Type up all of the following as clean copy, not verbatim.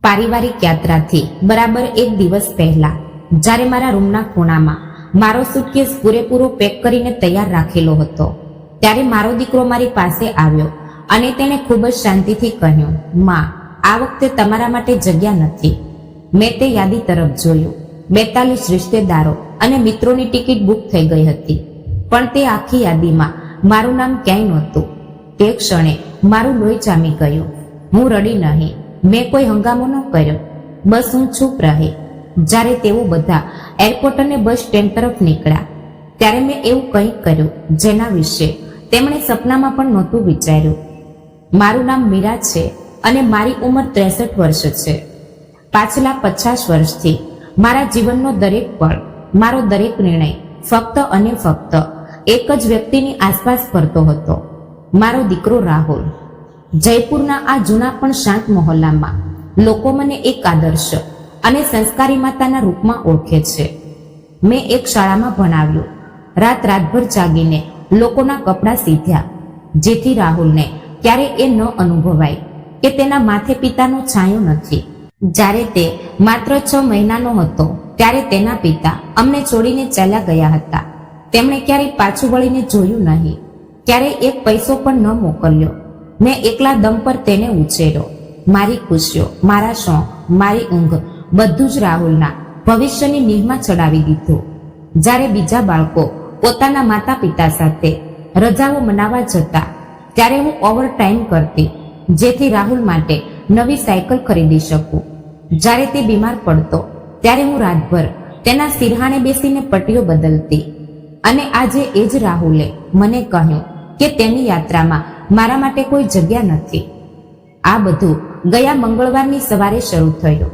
પારિવારિક યાત્રાથી બરાબર એક દિવસ પહેલા જ્યારે મારા રૂમના ખૂણામાં મારો સુટકેસ પૂરેપૂરો પેક કરીને તૈયાર રાખેલો હતો, ત્યારે મારો દીકરો મારી પાસે આવ્યો અને તેણે ખૂબ જ શાંતિથી કહ્યું, માં, આ વખતે તમારા માટે જગ્યા નથી. મેં તે યાદી તરફ જોયું. 42 રિશ્તેદારો અને મિત્રોની ટિકિટ બુક થઈ ગઈ હતી, પણ તે આખી યાદીમાં મારું નામ ક્યાંય નહોતું. તે ક્ષણે મારું લોહી જામી ગયું. હું રડી નહીં, મેં કોઈ હંગામો ન કર્યો, બસ હું ચૂપ રહી. જ્યારે તેઓ બધા એરપોર્ટ અને બસ સ્ટેન્ડ તરફ નીકળ્યા, ત્યારે મેં એવું કંઈક કર્યું જેના વિશે તેમણે સપનામાં પણ નહોતું વિચાર્યું. મારું નામ મીરા છે અને મારી ઉંમર 63 વર્ષ છે. પાછલા 50 વર્ષથી મારા જીવનનો દરેક પળ, મારો દરેક નિર્ણય ફક્ત અને ફક્ત એક જ વ્યક્તિની આસપાસ ફરતો હતો, મારો દીકરો રાહુલ. જયપુરના આ જૂના પણ શાંત મહોલ્લામાં લોકો મને એક આદર્શ અને સંસ્કારી માતાના રૂપમાં ઓળખે છે. મેં એક શાળામાં ભણાવ્યું, રાતભર જાગીને લોકોના કપડાં સીધ્યા, જેથી રાહુલને ક્યારે એ ન અનુભવાય કે તેના માથે પિતાનો છાંયો નથી. જ્યારે તે માત્ર 6 મહિનાનો હતો, ત્યારે તેના પિતા અમને છોડીને ચાલ્યા ગયા હતા. તેમણે ક્યારેય પાછું વળીને જોયું નહીં, ક્યારેય એક પૈસો પણ ન મોકલ્યો. મેં એકલા દમ પર તેને ઉછેર્યો. મારી ખુશીઓ, મારા શોખ, મારી ઊંઘ બધું જ રાહુલના ભવિષ્યની નીવમાં ચડાવી દીધું. જ્યારે બીજા બાળકો પોતાના માતા પિતા સાથે રજાઓ મનાવવા જતા, ત્યારે હું ઓવર ટાઈમ કરતી, જેથી રાહુલ માટે નવી સાયકલ ખરીદી શકું. જ્યારે તે બીમાર પડતો, ત્યારે હું રાતભર તેના સિરહાણે બેસીને પટ્ટીઓ બદલતી. અને આજે એ જ રાહુલે મને કહ્યું કે તેની યાત્રામાં મારા માટે કોઈ જગ્યા નથી. આ બધું ગયા મંગળવારની સવારે શરૂ થયું.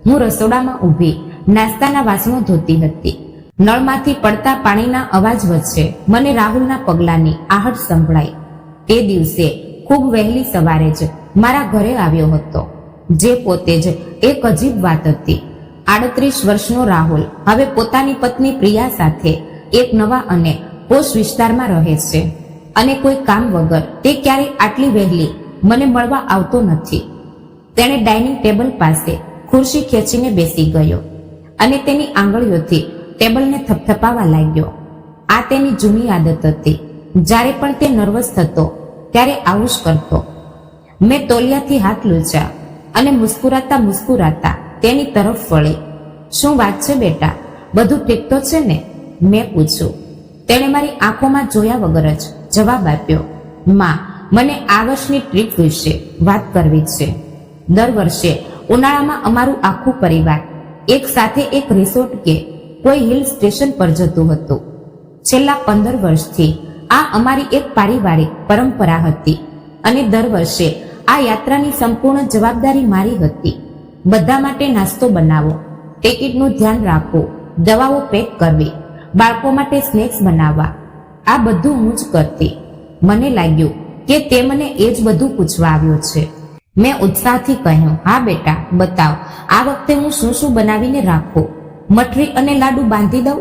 હું રસોડામાં ઊભી નાસ્તાના વાસણો ધોતી હતી. નળમાંથી પડતા પાણીના અવાજ વચ્ચે મને રાહુલના પગલાંની આહટ સંભળાઈ. તે દિવસે ખૂબ વહેલી સવારે જ મારા ઘરે આવ્યો હતો, જે પોતે જ એક અજીબ વાત હતી. 38 વર્ષનો રાહુલ હવે પોતાની પત્ની પ્રિયા સાથે એક નવા અને પોશ વિસ્તારમાં રહે છે, અને કોઈ કામ વગર તે ક્યારેય આટલી વહેલી મને મળવા આવતો નથી. તેણે ડાઇનિંગ ટેબલ પાસે ખુરશી ખેંચીને બેસી ગયો અને તેની આંગળીઓથી ટેબલને થપથપાવા લાગ્યો. આ તેની જૂની આદત હતી. જ્યારે પણ તે નર્વસ થતો, ત્યારે આવું જ કરતો. મેં તોલિયાથી હાથ લૂછ્યા અને મુસ્કુરાતા તેની તરફ વળી. શું વાત છે બેટા, બધું ઠીક તો છે ને? મેં પૂછ્યું. તેણે મારી આંખોમાં જોયા વગર જ જવાબ આપ્યો, માં, મને આ વર્ષની ટ્રીપ વિશે વાત કરવી છે. દર વર્ષે ઉનાળામાં અમારું આખું પરિવાર એક સાથે એક રિસોર્ટ કે કોઈ હિલ સ્ટેશન પર જતું હતું. છેલ્લા 15 વર્ષથી આ અમારી એક પારિવારિક પરંપરા હતી, અને દર વર્ષે આ યાત્રાની સંપૂર્ણ જવાબદારી મારી હતી. બધા માટે નાસ્તો બનાવો, ટિકિટનું ધ્યાન રાખવું, દવાઓ પેક કરવી, બાળકો માટે સ્નેક્સ બનાવવા, આ બધું હું જ કરતી. મને લાગ્યું કે તે મને એ જ બધું પૂછવા આવ્યો છે. મેં ઉત્સાહથી કહ્યું, હા બેટા, બતાવ, આ વખતે હું શું શું બનાવીને રાખું? મઠરી અને લાડુ બાંધી દઉં?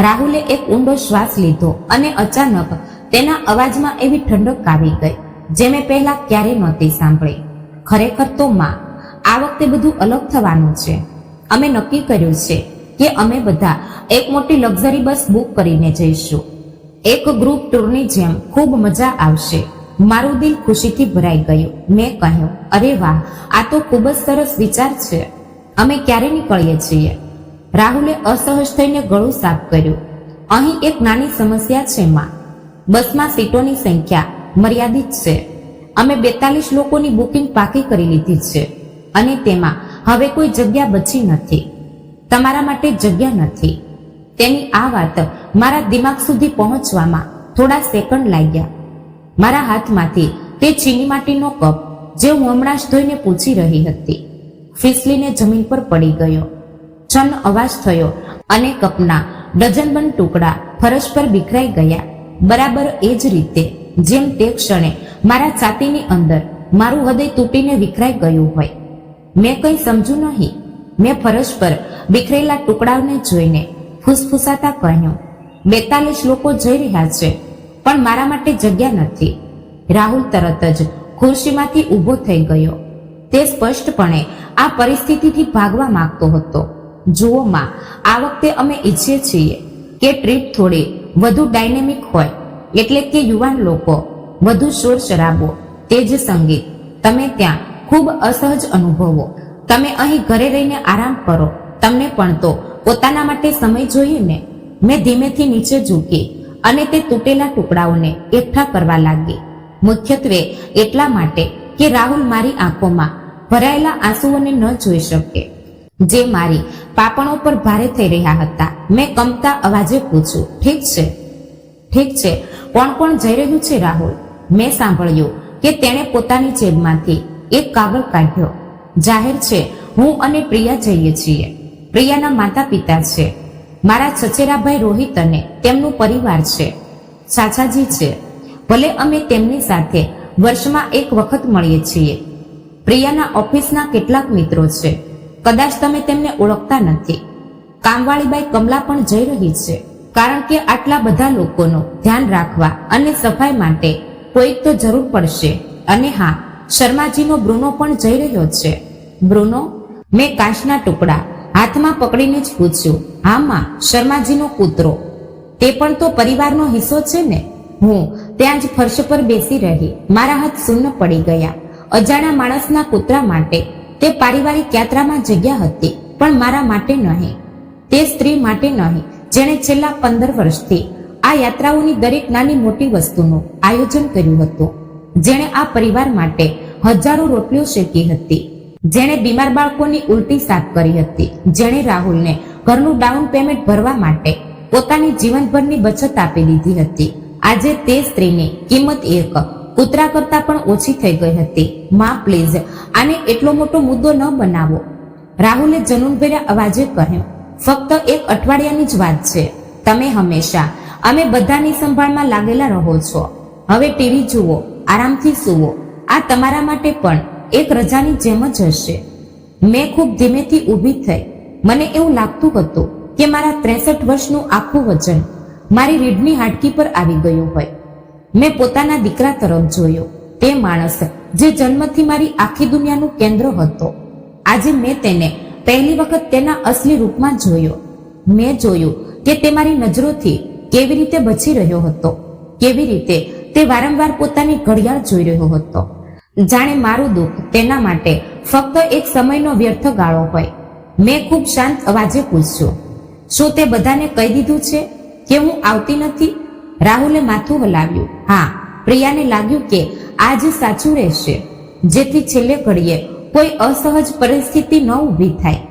રાહુલે એક ઊંડો શ્વાસ લીધો અને અચાનક તેના અવાજમાં એવી ઠંડક આવી ગઈ જે મેં પહેલા ક્યારેય નહોતી સાંભળી. ખરેખર તો માં, આ વખતે બધું અલગ થવાનું છે. અમે નક્કી કર્યું છે કે અમે બધા એક મોટી લક્ઝરી બસ બુક કરીને જઈશું. એક ગ્રુપ ટૂરની જેમ ખૂબ મજા આવશે. મારું દિલ ખુશીથી ભરાઈ ગયું. મેં કહ્યું, અરે વાહ, આ તો ખૂબ જ સરસ વિચાર છે. અમે ક્યારે નીકળીએ છીએ? રાહુલે અસહજ થઈને ગળું સાફ કર્યું. અહીં એક નાની સમસ્યા છે માં, બસમાં સીટોની સંખ્યા મર્યાદિત છે. અમે 42 લોકોની બુકિંગ પાકી કરી લીધી છે, અને તેમાં હવે કોઈ જગ્યા બચી નથી. તમારા માટે જગ્યા નથી. તેની આ વાત મારા દિમાગ સુધી પહોંચવામાં થોડા સેકન્ડ લાગ્યા. મારા હાથમાંથી તે ચીની માટીનો કપ, જે હું હમણાં જ ધોઈને પૂછી રહી હતી, ફિસલીને જમીન પર પડી ગયો. છન અવાજ થયો અને કપના ડઝનબંધ ટુકડા ફરશ પર બિખરાઈ ગયા, બરાબર એ જ રીતે જેમ તે ક્ષણે મારા છાતીની અંદર મારું હૃદય તૂટીને વિખરાઈ ગયું હોય. મેં કંઈ સમજ્યું નહીં. મેં ફરશ પર બિખરેલા ટુકડાઓને જોઈને ફૂસફૂસાતા કહ્યું, 42 લોકો જઈ રહ્યા છે, પણ મારા માટે જગ્યા નથી. રાહુલ તરત જ ખુરશીમાંથી ઊભો થઈ ગયો. તે સ્પષ્ટપણે આ પરિસ્થિતિથી ભાગવા માંગતો હતો. જુઓ માં, આ વખતે અમે ઈચ્છીએ છીએ કે ટ્રીપ થોડી વધુ ડાયનેમિક હોય, એટલે કે યુવાન લોકો, વધુ શોર શરાબો, તેજ સંગીત. તમે ત્યાં ખૂબ અસહજ અનુભવો. તમે અહીં ઘરે રહીને આરામ કરો. તમને પણ તો પોતાના માટે સમય જોઈએ ને. મેં ધીમેથી નીચે ઝૂકી અને તે તૂટેલા ટુકડાઓને એકઠા કરવા લાગી. મુખ્યત્વે એટલા માટે કે રાહુલ મારી આંખોમાં ભરાયેલા આંસુઓને ન જોઈ શકે, જે મારી પાપણો પર ભારે થઈ રહ્યા હતા. મેં કંપતા અવાજે પૂછ્યું, ઠીક છે, ઠીક છે, કોણ કોણ જઈ રહ્યું છે રાહુલ? મેં સાંભળ્યું કે તેણે પોતાની જેબમાંથી એક કાગળ કાઢ્યો. જાહેર છે, હું અને પ્રિયા જઈએ છીએ. પ્રિયાના માતા પિતા છે, મારા છછેરાભાઈ રોહિત અને તેમનું પરિવાર છે, ચાચાજી છે. ભલે અમે તેમની સાથે વર્ષમાં એક વખત મળીએ છીએ. પ્રિયાના ઓફિસના કેટલાક મિત્રો છે, કદાચ તમે તેમને ઓળખતા નથી. કામવાળીબાઈ કમલા પણ જઈ રહી છે, કારણ કે આટલા બધા લોકોનું ધ્યાન રાખવા અને સફાઈ માટે કોઈક તો જરૂર પડશે. અને હા, શર્માજીનો બ્રુનો પણ જઈ રહ્યો છે. બ્રુનો? મેં કાચના ટુકડા હાથમાં પકડીને જ પૂછ્યું. હા માં, શર્માજીનો કૂતરો. તે પણ તો પરિવારનો હિસ્સો છે ને. હું ત્યાં જ ફર્શ પર બેસી રહી. મારા હાથ શૂન્ય પડી ગયા. અજાણ્યા માણસના કૂતરા માટે તે પારિવારિક યાત્રામાં જગ્યા હતી, પણ મારા માટે નહીં. તે સ્ત્રી માટે નહીં, જેણે છેલ્લા 15 વર્ષથી આ યાત્રાઓની દરેક નાની મોટી વસ્તુનું આયોજન કર્યું હતું. જેણે આ પરિવાર માટે હજારો રોટલીઓ શેકી હતી, જેણે બીમાર બાળકોની ઉલટી સાફ કરી હતી, જેણે રાહુલને ઘરનું ડાઉન પેમેન્ટ ભરવા માટે પોતાની જીવનભરની બચત આપી દીધી હતી. આજે તે સ્ત્રીની કિંમત એક કૂતરા કરતા પણ ઓછી થઈ ગઈ હતી. માં પ્લીઝ, આને એટલો મોટો મુદ્દો ન બનાવો, રાહુલે જનૂનભર્યા અવાજે કહ્યું. ફક્ત એક અઠવાડિયાની જ વાત છે. તમે હંમેશા અમે બધાની સંભાળમાં લાગેલા રહો છો. હવે ટીવી જુઓ, આરામથી સૂવો. આ તમારા માટે પણ એક રજાની જેમ જ હશે. મેં ખૂબ ધીમેથી ઊભી થઈ. મને એવું લાગતું હતું કે મારા 63 વર્ષનું આખું વજન મારી રીઢની હાડકી પર આવી ગયું હોય. મેં પોતાના દીકરા તરફ જોયો. તે માણસ જે જન્મથી મારી આખી દુનિયાનું કેન્દ્ર હતો, આજે મેં તેને પહેલી વખત તેના અસલી રૂપમાં જોયો. મેં જોયું કે તે મારી નજરોથી કેવી રીતે બચી રહ્યો હતો, કેવી રીતે તે વારંવાર પોતાની ઘડિયાળ જોઈ રહ્યો હતો, જાણે મારું દુઃખ તેના માટે ફક્ત એક સમયનો વ્યર્થ ગાળો હોય. મેં ખૂબ શાંત અવાજે પૂછ્યું, શું તે બધાને કહી દીધું છે કે હું આવતી નથી? રાહુલે માથું હલાવ્યું. હા, પ્રિયાને લાગ્યું કે આ જ સાચું રહેશે, જેથી છેલ્લે ઘડીએ કોઈ અસહજ પરિસ્થિતિ ન ઊભી થાય.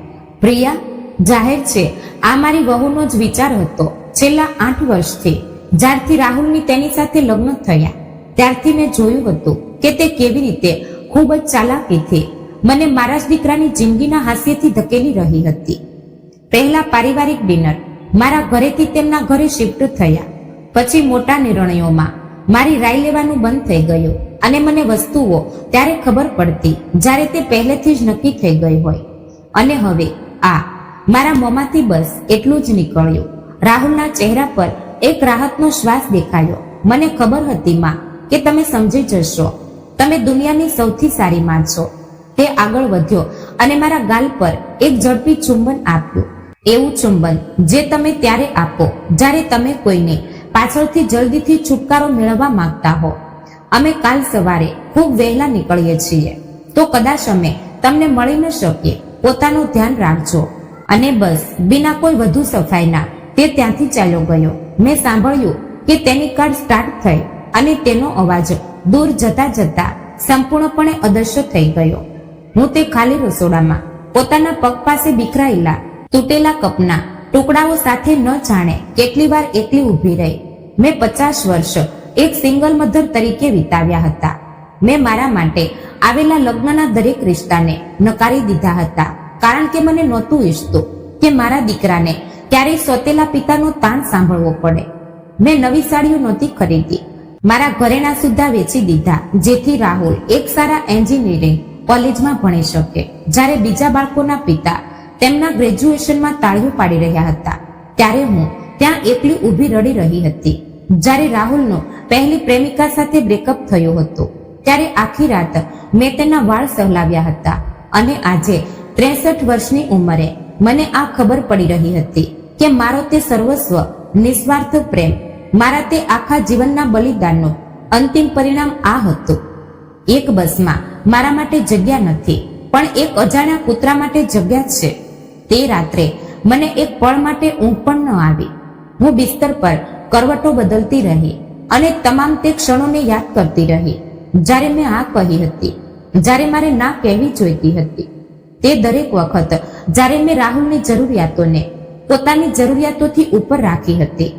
પ્રિયા? જાહેર છે, આ મારી વહુનો જ વિચાર હતો. છેલ્લા 8 વર્ષથી, જ્યારથી રાહુલની તેની સાથે લગ્ન થયા, ત્યારથી મેં જોયું હતું કે તે કેવી રીતે ખૂબ જ ચાલાકીથી મને મારા જ દીકરાની જિંદગીના હાસ્યથી ધકેલી રહી હતી. પહેલા પારિવારિક ડિનર, મારા ઘરેથી તેમના ઘરે શિફ્ટ થયા. પછી મોટા નિર્ણયોમાં મારી રાય લેવાનું બંધ થઈ ગયું અને મને વસ્તુઓ ત્યારે ખબર પડતી જ્યારે તે પહેલેથી જ નક્કી થઈ ગઈ હોય. અને હવે આ મારા મોંમાંથી બસ એટલું જ નીકળ્યું. રાહુલના ચહેરા પર એક રાહતનો શ્વાસ દેખાયો. મને ખબર હતી માં કે તમે સમજી જશો. તમે દુનિયાની સૌથી સારી માં છો. તે આગળ વધ્યો અને મારા ગાલ પર એક ઝડપી ચુંબન આપ્યું. એવું ચુંબન જે તમે ત્યારે આપો જ્યારે તમે કોઈને પાછળથી જલ્દીથી છુટકારો મેળવવા માંગતા હો. અમે કાલ સવારે ખૂબ વહેલા નીકળીએ છીએ, તો કદાચ અમે તમને મળી ન શકીએ. પોતાનું ધ્યાન રાખજો. અને બસ બિના કોઈ વધુ સફાઈના તે ત્યાંથી ચાલ્યો ગયો. મેં સાંભળ્યું કે તેની કાર સ્ટાર્ટ થઈ અને તેનો અવાજ દૂર જતા જતા સંપૂર્ણપણે અદૃશ્ય થઈ ગયો. હું તે ખાલી રસોડામાં પોતાના પગ પાસે બિખરાયેલા તૂટેલા કપના ટુકડાઓ સાથે ન જાણે કેટલી વાર એકલી ઊભી રહી. મેં 50 વર્ષ એક સિંગલ મધર તરીકે વિતાવ્યા હતા. મેં મારા માટે આવેલા લગ્નના દરેક રિશ્તાને નકારી દીધા હતા, કારણ કે મને નહોતું ઈચ્છતું કે મારા દીકરાને ક્યારેય સોતેલા પિતાનો તાણ સાંભળવો પડે. મેં નવી સાડીઓ નહોતી ખરીદી, મારા ઘરેણા સુદ્ધા વેચી દીધા, જેથી રાહુલ એક સારા એન્જિનિયરિંગ કોલેજમાં ભણી શકે. જ્યારે બીજા બાળકોના પિતા તેમના ગ્રેજ્યુએશનમાં તાળીઓ પાડી રહ્યા હતા, ત્યારે હું ત્યાં એકલી ઊભી રડી રહી હતી. જ્યારે રાહુલનો પહેલી પ્રેમિકા સાથે બ્રેકઅપ થયું હતું, ત્યારે આખી રાત મેં તેના વાળ સહલાવ્યા હતા. અને આજે 63 વર્ષની ઉંમરે મને આ ખબર પડી રહી હતી કે મારો તે સર્વસ્વ નિસ્વાર્થ પ્રેમ, મારા તે આખા જીવનના બલિદાનનું અંતિમ પરિણામ આ હતું. એક બસમાં મારા માટે જગ્યા નથી, પણ એક અજાણ્યા કૂતરા માટે જગ્યા છે. તે રાત્રે મને એક પળ માટે ઊંઘ પણ ન આવી. હું બિસ્તર પર કરવટો બદલતી રહી અને તમામ તે ક્ષણોને યાદ કરતી રહી જ્યારે મેં આ કહી હતી, જ્યારે મારે ના કહેવી જોઈતી હતી. તે દરેક વખત જ્યારે મેં રાહુલની જરૂરિયાતોને પોતાની જરૂરિયાતોથી ઉપર રાખી હતી,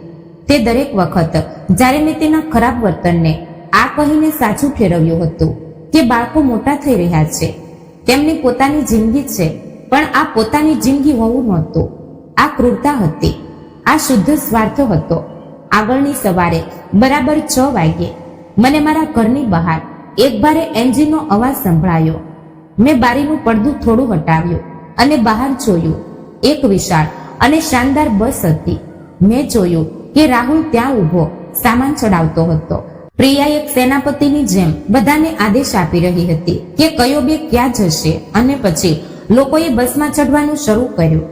તે દરેક વખત જ્યારે મેં તેના ખરાબ વર્તનને આ કહીને સાચું ઠેરવ્યું હતું કે બાળકો મોટા થઈ રહ્યા છે, તેમની પોતાની જિંદગી છે, પણ આ પોતાની જિંદગી હોવું નહોતું. આ ક્રૂરતા હતી, આ શુદ્ધ સ્વાર્થ હતો. આગળની સવારે બરાબર 6 વાગ્યે મને મારા ઘરની બહાર એક ભારે એન્જિનનો અવાજ સંભળાયો. મેં બારીનું પડદું થોડું હટાવ્યું અને બહાર જોયું. એક વિશાળ અને શાનદાર બસ હતી. મેં જોયું કે રાહુલ ત્યાં ઊભો સામાન ચડાવતો હતો. પ્રિયા એક સેનાપતિની જેમ બધાને આદેશ આપી રહી હતી કે કયો બે ક્યાં જશે, અને પછી લોકોએ બસમાં ચઢવાનું શરૂ કર્યું.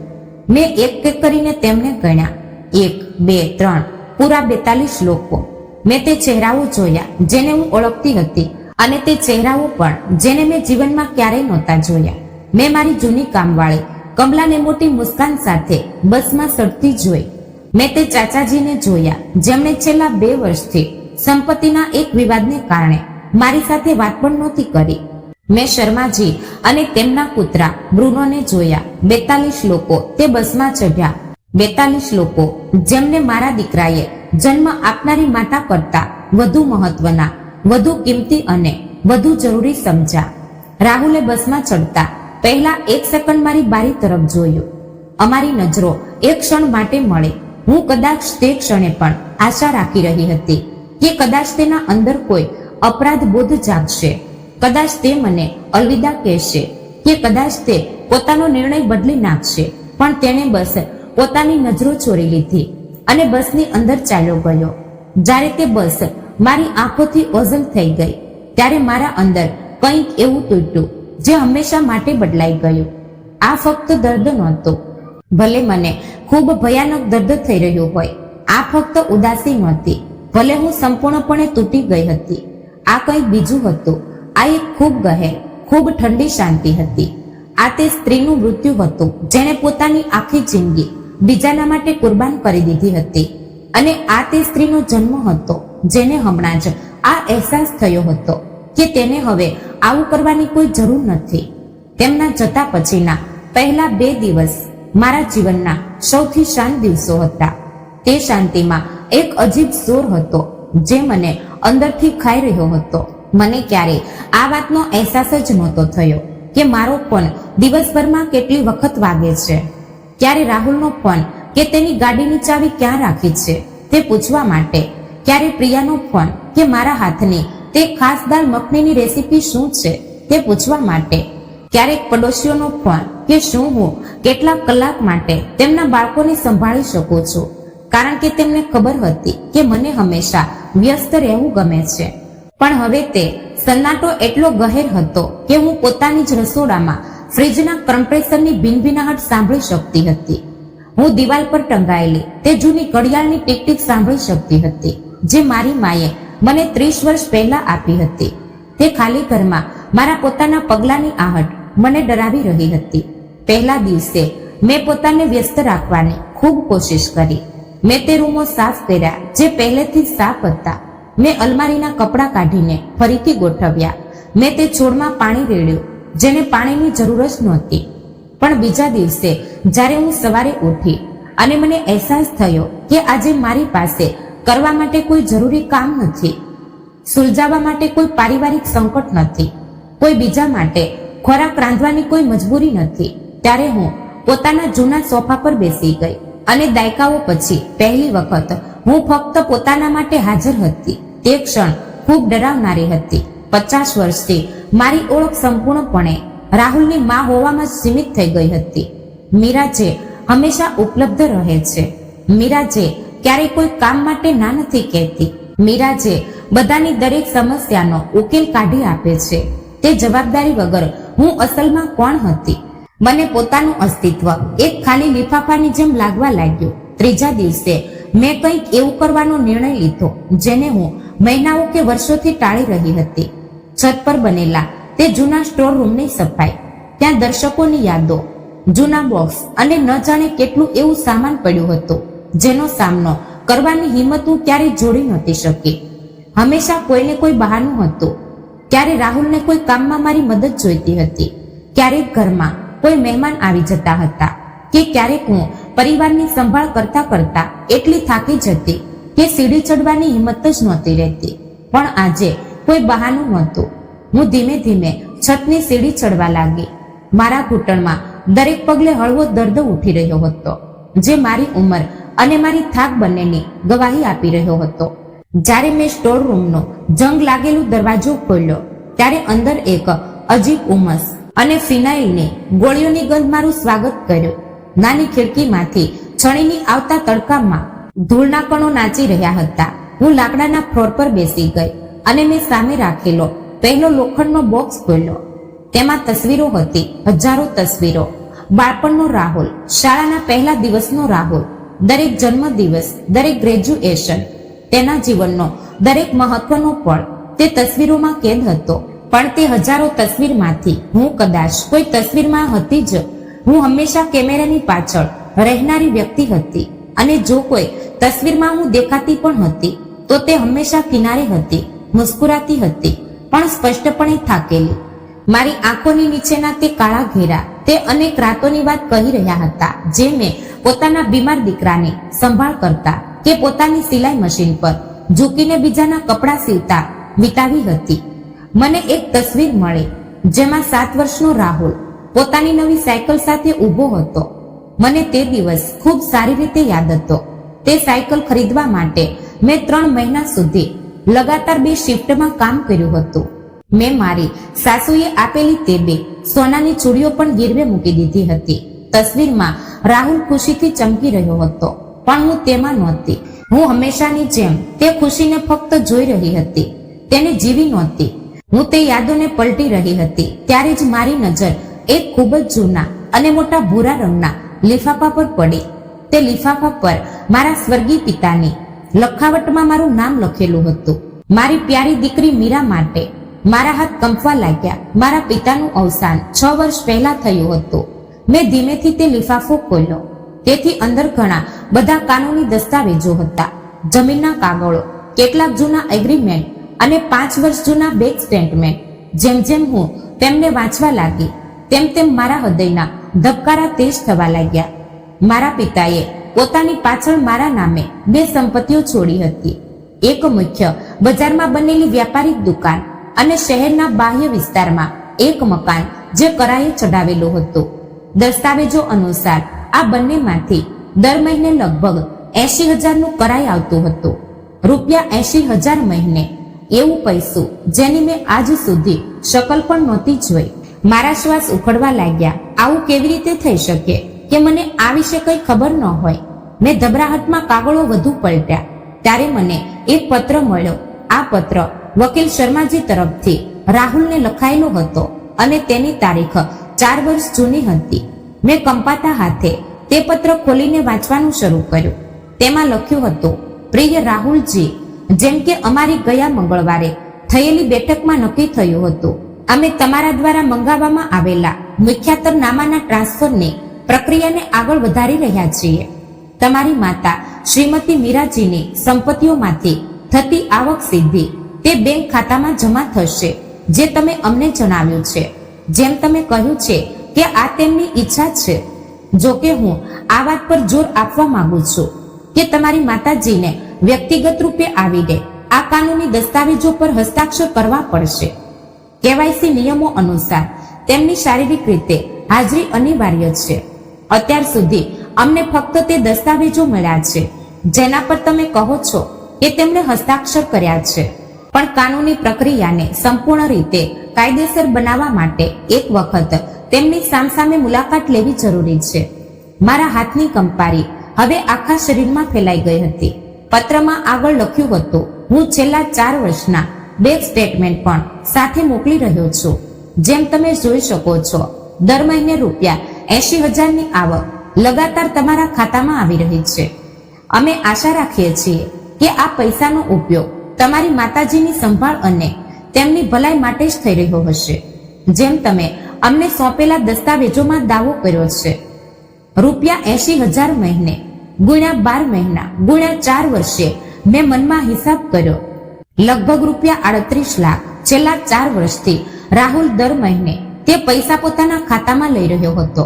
મેં એક એક કરીને તેમને ગણ્યા. 1, 2, 3, પૂરા 42 લોકો. મેં તે ચહેરાઓ જોયા જેને હું ઓળખતી હતી, અને તે ચહેરાઓ પણ જેને મેં જીવનમાં ક્યારેય નહોતા જોયા. મેં મારી જૂની કામવાળી કમલાને મોટી મુસ્કાન સાથે બસમાં ચડતી જોઈ. મેં તે ચાચાજીને જોયા જેમણે છેલ્લા 2 વર્ષથી સંપત્તિના એક વિવાદને કારણે મારી સાથે વાત પણ નહોતી કરી. મેં શર્માજી અને તેમના કૂતરા બ્રુનોને જોયા. 42 લોકો તે બસમાં ચઢ્યા. 42 લોકો જેમને મારા દીકરાએ જન્મ આપનારી માતા કરતા વધુ મહત્વના, વધુ કિંમતી અને વધુ જરૂરી સમજ્યા. રાહુલે બસમાં ચડતા પહેલા 1 સેકન્ડ મારી બારી તરફ જોયું. અમારી નજરો એક ક્ષણ માટે મળે. હું કદાચ તે ક્ષણે પણ આશા રાખી રહી હતી કે કદાચ તેના અંદર કોઈ અપરાધ બોધ જાગશે, કદાચ તે મને અલવિદા કહેશે, કે કદાચ તે પોતાનો નિર્ણય બદલી નાખશે. પણ તેણે બસ પોતાની નજરો ચોરી લીધી અને બસની અંદર ચાલ્યો ગયો. જ્યારે તે બસ મારી આંખોથી ઓઝલ થઈ ગઈ ત્યારે મારા અંદર કંઈક એવું તૂટ્યું જે હંમેશા માટે બદલાઈ ગયું. આ ફક્ત દર્દ નહોતું, ભલે મને ખૂબ ભયાનક દર્દ થઈ રહ્યું હોય. આ ફક્ત ઉદાસી નહોતી, ભલે હું સંપૂર્ણપણે તૂટી ગઈ હતી. આ કંઈક બીજું હતું. આ એક ખૂબ ગહેર, ખૂબ ઠંડી શાંતિ હતી. આ તે સ્ત્રીનું મૃત્યુ હતું જેણે પોતાની આખી જિંદગી બીજાના માટે કુરબાન કરી દીધી હતી. અને આ તે સ્ત્રીનો જન્મ હતો જેને હમણાં જ આ અહેસાસ થયો હતો કે તેને હવે આવું કરવાની કોઈ જરૂર નથી. તેમના જતા પછીના પહેલા 2 દિવસ મારા જીવનના સૌથી શાંત દિવસો હતા. તે શાંતિમાં એક અજીબ શોર હતો જે મને અંદરથી ખાઈ રહ્યો હતો. મને ક્યારેય આ વાતનો અહેસાસ જ નહોતો થયો કે મારો ફોન દિવસભરમાં કેટલી વખત વાગે છે, ક્યારે રાહુલનો ફોન કે તેની ગાડીની ચાવી ક્યાં રાખી છે તે પૂછવા માટે, ક્યારે પ્રિયાનો ફોન કે મારા હાથની તે ખાસ દાળ મખનીની રેસીપી શું છે તે પૂછવા માટે, ક્યારેક પડોશીઓનો ફોન કે શું હું કેટલાક કલાક માટે તેમના બાળકોને સંભાળી શકું છું, કારણ કે તેમને ખબર હતી કે મને હંમેશા વ્યસ્ત રહેવું ગમે છે. પણ હવે તે સન્નાટો એટલો ગહેર હતો કે હું પોતાની જ રસોડામાં ફ્રીજના કમ્પ્રેસરની ભીનભીનાહટ સાંભળી શકતી હતી. હું દિવાલ પર ટંગાયેલી તે જૂની ઘડિયાળની ટીક ટીક સાંભળી શકતી હતી જે મારી માએ મને 30 વર્ષ પહેલા આપી હતી. તે ખાલી ઘરમાં મારા પોતાના પગલાંની આહટ મને ડરાવી રહી હતી. પહેલા દિવસે મેં પોતાને વ્યસ્ત રાખવાની ખૂબ કોશિશ કરી. મેં તે રૂમો સાફ કર્યા જે પહેલેથી સાફ હતા. મેં અલમારીના કપડાં કાઢીને ફરીથી ગોઠવ્યા. મેં તે છોડમાં પાણી રેડ્યું જેને પાણીની જરૂર જ નહોતી. પણ બીજા દિવસે જ્યારે હું સવારે ઉઠી અને મને અહેસાસ થયો કે આજે મારી પાસે કરવા માટે કોઈ જરૂરી કામ નથી, સુલઝાવવા માટે કોઈ પારિવારિક સંકટ નથી, કોઈ બીજા માટે ખોરાક રાંધવાની કોઈ મજબૂરી નથી, ત્યારે હું પોતાના જૂના સોફા પર બેસી ગઈ અને દાયકાઓ પછી પહેલી વખત હું ફક્ત પોતાના માટે હાજર હતી. તે ક્ષણ ખૂબ ડરાવનારી હતી. 50 વર્ષથી મારી ઓળખ સંપૂર્ણપણે રાહુલની માં હોવામાં સીમિત થઈ ગઈ હતી. મીરા જે હંમેશા ઉપલબ્ધ રહે છે, મીરા જે ક્યારેય કોઈ કામ માટે ના નથી કહેતી, મીરા જે બધાની દરેક સમસ્યાનો ઉકેલ કાઢી આપે છે. તે જવાબદારી વગર હું અસલમાં કોણ હતી? મને પોતાનું અસ્તિત્વ એક ખાલી લિફાફાની જેમ લાગવા લાગ્યું. ત્રીજા દિવસે મેં કંઈક એવું કરવાનો નિર્ણય લીધો જેને હું મહિનાઓ કે વર્ષોથી ટાળી રહી હતી. છત પર બનેલા તે જૂના સ્ટોર રૂમની સફાઈ, ત્યાં દર્શકોની યાદો, જૂના બોક્સ અને ન જાણે કેટલું એવું સામાન પડ્યું હતું જેનો સામનો કરવાની હિંમત હું ક્યારેય જોડી નહોતી શકી. હંમેશા કોઈને કોઈ બહાનું હતું. ક્યારે રાહુલને કોઈ કામમાં મારી મદદ જોઈતી હતી, ક્યારેક ઘરમાં કોઈ મહેમાન આવી જતા હતા, કે ક્યારેક હું પરિવારની સંભાળ કરતા કરતા એટલી થાકી જતી કે સીડી ચડવાની હિંમત જ નહોતી રહેતી. પણ આજે કોઈ બહાનું નહોતું. હું ધીમે ધીમે છતની સીડી ચડવા લાગી. મારા ઘૂંટણમાં દરેક પગલે હળવો દર્દ ઉઠી રહ્યો હતો, જે મારી ઉંમર અને મારી થાક બંનેની ગવાહી આપી રહ્યો હતો. જ્યારે મેં સ્ટોર રૂમનો જંગ લાગેલું દરવાજો ખોલ્યો ત્યારે અંદર એક અજીબ ઉમસ અને ફિનાઇલની ગોળીઓની ગંધ મારું સ્વાગત કર્યું. નાની ખિડકીમાંથી છણીની આવતા તડકામાં ધૂળના કણો નાચી રહ્યા હતા. હું લાકડાના ફ્લોર પર બેસી ગઈ અને મેં સામે રાખેલો પહેલો લોખંડનો બોક્સ ખોલ્યો. તેમાં તસવીરો હતી, હજારો તસવીરો. બાળપણનો રાહુલ, શાળાના પહેલા દિવસનો રાહુલ, દરેક જન્મદિવસ, દરેક ગ્રેજ્યુએશન, તેના જીવનનો દરેક મહત્વનો પળ તે તસવીરોમાં કેદ હતો. પણ તે હજારો તસવીરમાંથી હું કદાચ કોઈ તસવીરમાં હતી જ. હું હંમેશા કેમેરાની પાછળ રહેનારી વ્યક્તિ હતી, અને જો કોઈ તસવીરમાં હું દેખાતી પણ હતી તો તે હંમેશા કિનારે હતી, મુસ્કુરાતી હતી, પણ સ્પષ્ટપણે થાકેલી. મારી આંખોની નીચેના તે કાળા ઘેરા તે અનેક રાતોની વાત કહી રહ્યા હતા, જે મેં પોતાના બીમાર દીકરાની સંભાળ કરતા કે પોતાની સિલાઈ મશીન પર ઝૂકીને બીજાના કપડાં સીવતા વિતાવી હતી. મને એક તસવીર મળી જેમાં 7 વર્ષનો રાહુલ પોતાની નવી સાયકલ સાથે ઊભો હતો. મને તે દિવસ ખૂબ સારી રીતે યાદ હતો. તે સાયકલ ખરીદવા માટે મેં 3 મહિના સુધી લગાતાર 2 શિફ્ટમાં કામ કર્યું હતું. મેં મારી સાસુએ આપેલી તે 2 સોનાની ચૂડીઓ પણ ગીરવે મૂકી દીધી હતી. તસવીરમાં રાહુલ ખુશીથી ચમકી રહ્યો હતો, પણ હું તેમાં નહોતી. હું હંમેશાની જેમ તે ખુશીને ફક્ત જોઈ રહી હતી, તેને જીવી નહોતી. હું તે યાદોને પલટી રહી હતી ત્યારે જ મારી નજર એક ખૂબ જ જૂના અને મોટા ભૂરા રંગના લિફાફા પર પડી. તે લિફાફા પર મારા સ્વર્ગીય પિતાની લખાવટમાં મારું નામ લખેલું હતું. મારી પ્યારી દીકરી મીરા માટે. મારા હાથ કંપવા લાગ્યા. મારા પિતાનું અવસાન 6 વર્ષ પહેલા થયું હતું. મેં ધીમેથી તે લિફાફો ખોલ્યો. તેથી અંદર ઘણા બધા કાનૂની દસ્તાવેજો હતા, જમીનના કાગળો, કેટલાક જૂના એગ્રીમેન્ટ અને 5 વર્ષ જૂના બેંક સ્ટેટમેન્ટ. જેમ જેમ હું તેમને વાંચવા લાગી તેમ તેમ મારા હૃદયના ધબકારા તેજ થવા લાગ્યા. મારા પિતાએ પોતાની પાછળ મારા નામે 2 સંપત્તિઓ છોડી હતી. એક મુખ્ય બજારમાં બનેલી વ્યાપારિક દુકાન અને શહેરના બાહ્ય વિસ્તારમાં એક મકાન જે કરાએ ચડાવેલું હતું. દસ્તાવેજો અનુસાર આ બંનેમાંથી દર મહિને લગભગ 80,000નું કરાઈ આવતું હતું. રૂપિયા 80,000 મહિને, એવું પૈસું જેની મેં આજ સુધી શકલ પણ નહોતી જોઈ. મારા શ્વાસ ઉખડવા લાગ્યા. આવું કેવી રીતે થઈ શકે કે મને આ વિશે કંઈ ખબર ન હોય? મેં ગભરાહટમાં કાગળો વધુ પલટ્યા ત્યારે મને એક પત્ર મળ્યો. આ પત્ર વકીલ શર્માજી તરફથી રાહુલને લખાયેલો હતો અને તેની તારીખ 4 વર્ષ જૂની હતી. મેં કંપાતા હાથે તે પત્ર ખોલીને વાંચવાનું શરૂ કર્યું. તેમાં લખ્યું હતું, પ્રિય રાહુલજી, જેમ કે અમારી ગયા મંગળવારે થયેલી બેઠકમાં નક્કી થયું હતું, અમે તમારા દ્વારા મંગાવવામાં આવેલા મુખ્યાતરનામાના ટ્રાન્સફરની પ્રક્રિયાને આગળ વધારી રહ્યા છીએ. તમારી માતા શ્રીમતી મીરાજીની સંપત્તિઓમાંથી થતી આવક સીધી તે બેંક ખાતામાં જમા થશે, જે તમે અમને જણાવ્યું છે. જેમ તમે કહ્યું છે કે આ તેમની ઈચ્છા છે. જો કે હું આ વાત પર જોર આપવા માંગુ છું કે તમારી માતાજીને વ્યક્તિગત રૂપે આવીને આ કાનૂની દસ્તાવેજો પર હસ્તાક્ષર કરવા પડશે. કેવાયસી નિયમો અનુસાર તેમની શારીરિક રીતે હાજરી અનિવાર્ય છે. અત્યાર સુધી અમને ફક્ત તે દસ્તાવેજો મળ્યા છે જેના પર તમે કહો છો કે તેમણે હસ્તાક્ષર કર્યા છે. પણ કાનૂની પ્રક્રિયાને સંપૂર્ણ રીતે કાયદેસર બનાવવા માટે એક વખત તેમની સામસામે મુલાકાત લેવી જરૂરી છે. મારા હાથની કંપારી હવે આખા શરીરમાં ફેલાઈ ગઈ હતી. પત્રમાં આગળ લખ્યું હતું, હું છેલ્લા 4 વર્ષના બેંક સ્ટેટમેન્ટ પણ સાથે મોકલી રહ્યો છું. જેમ તમે જોઈ શકો છો, દર મહિને રૂપિયા 80,000ની આવક લગાતાર તમારા ખાતામાં આવી રહી છે. અમે આશા રાખીએ છીએ કે આ પૈસાનો ઉપયોગ તમારી માતાજીની સંભાળ અને તેમની ભલાઈ માટે જ થઈ રહ્યો હશે. જેમ તમે અમને સોંપેલા દસ્તાવેજોમાં દાવો કર્યો છે, રૂપિયા 80,000 મહિને ગુણ્યા 12 મહિના ગુણ્યા 4 વર્ષે મેં મનમાં હિસાબ કર્યો, લગભગ રૂપિયા 38 લાખ છેલ્લા 4 વર્ષથી રાહુલ દર મહિને તે પૈસા પોતાના ખાતામાં લઈ રહ્યો હતો,